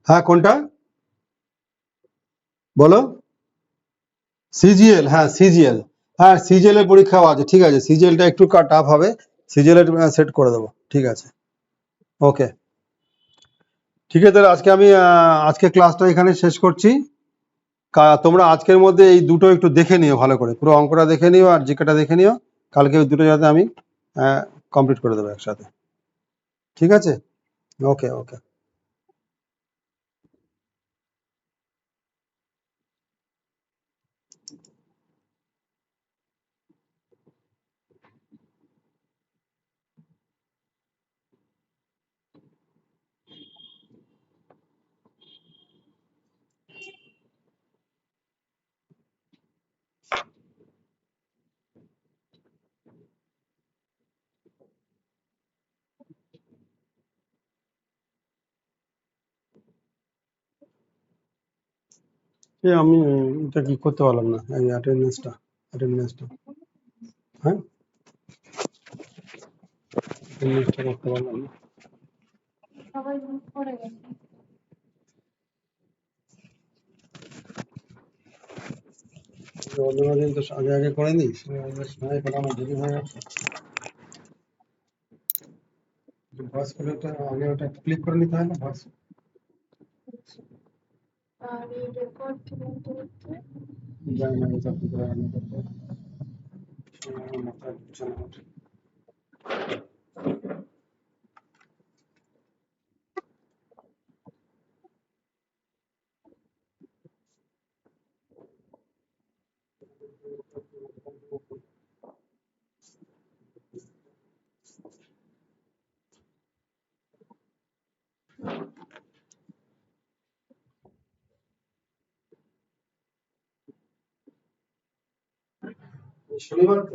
হ্যাঁ, কোনটা বলো? সিজিএল, হ্যাঁ সিজিএল, হ্যাঁ সিজিএল এর পরীক্ষাও আছে। ঠিক আছে, সিজিএলটা একটু টাফ হবে, সিজিএল এর সেট করে দেবো। ঠিক আছে, ওকে। ঠিক আছে, তাহলে আজকে আমি আজকে ক্লাসটা এখানে শেষ করছি। তোমরা আজকের মধ্যে এই দুটো একটু দেখে নিও ভালো করে, পুরো অঙ্কটা দেখে নিও আর জিকেটা দেখে নিও। কালকে ওই দুটো যাতে আমি কমপ্লিট করে দেবো একসাথে। ঠিক আছে, ওকে ওকে। আমি এটা কি করতে পারলাম না, এই অ্যাটেন্ডেন্সটা হ্যাঁ, অ্যাটেন্ডেন্সটা করতে পারলাম না। অন্যান্য দিন তো আগে আগে করে নিই, সময় পেলাম না, দেরি হয়ে যাচ্ছে। বাস করে ওটা আগে ওটা ক্লিক করে নিতে হয় না বাস। জানি না এটা কি করে রান্না করতে হয়। মাথায় ঢুকছে না আমার। শনিবার তো,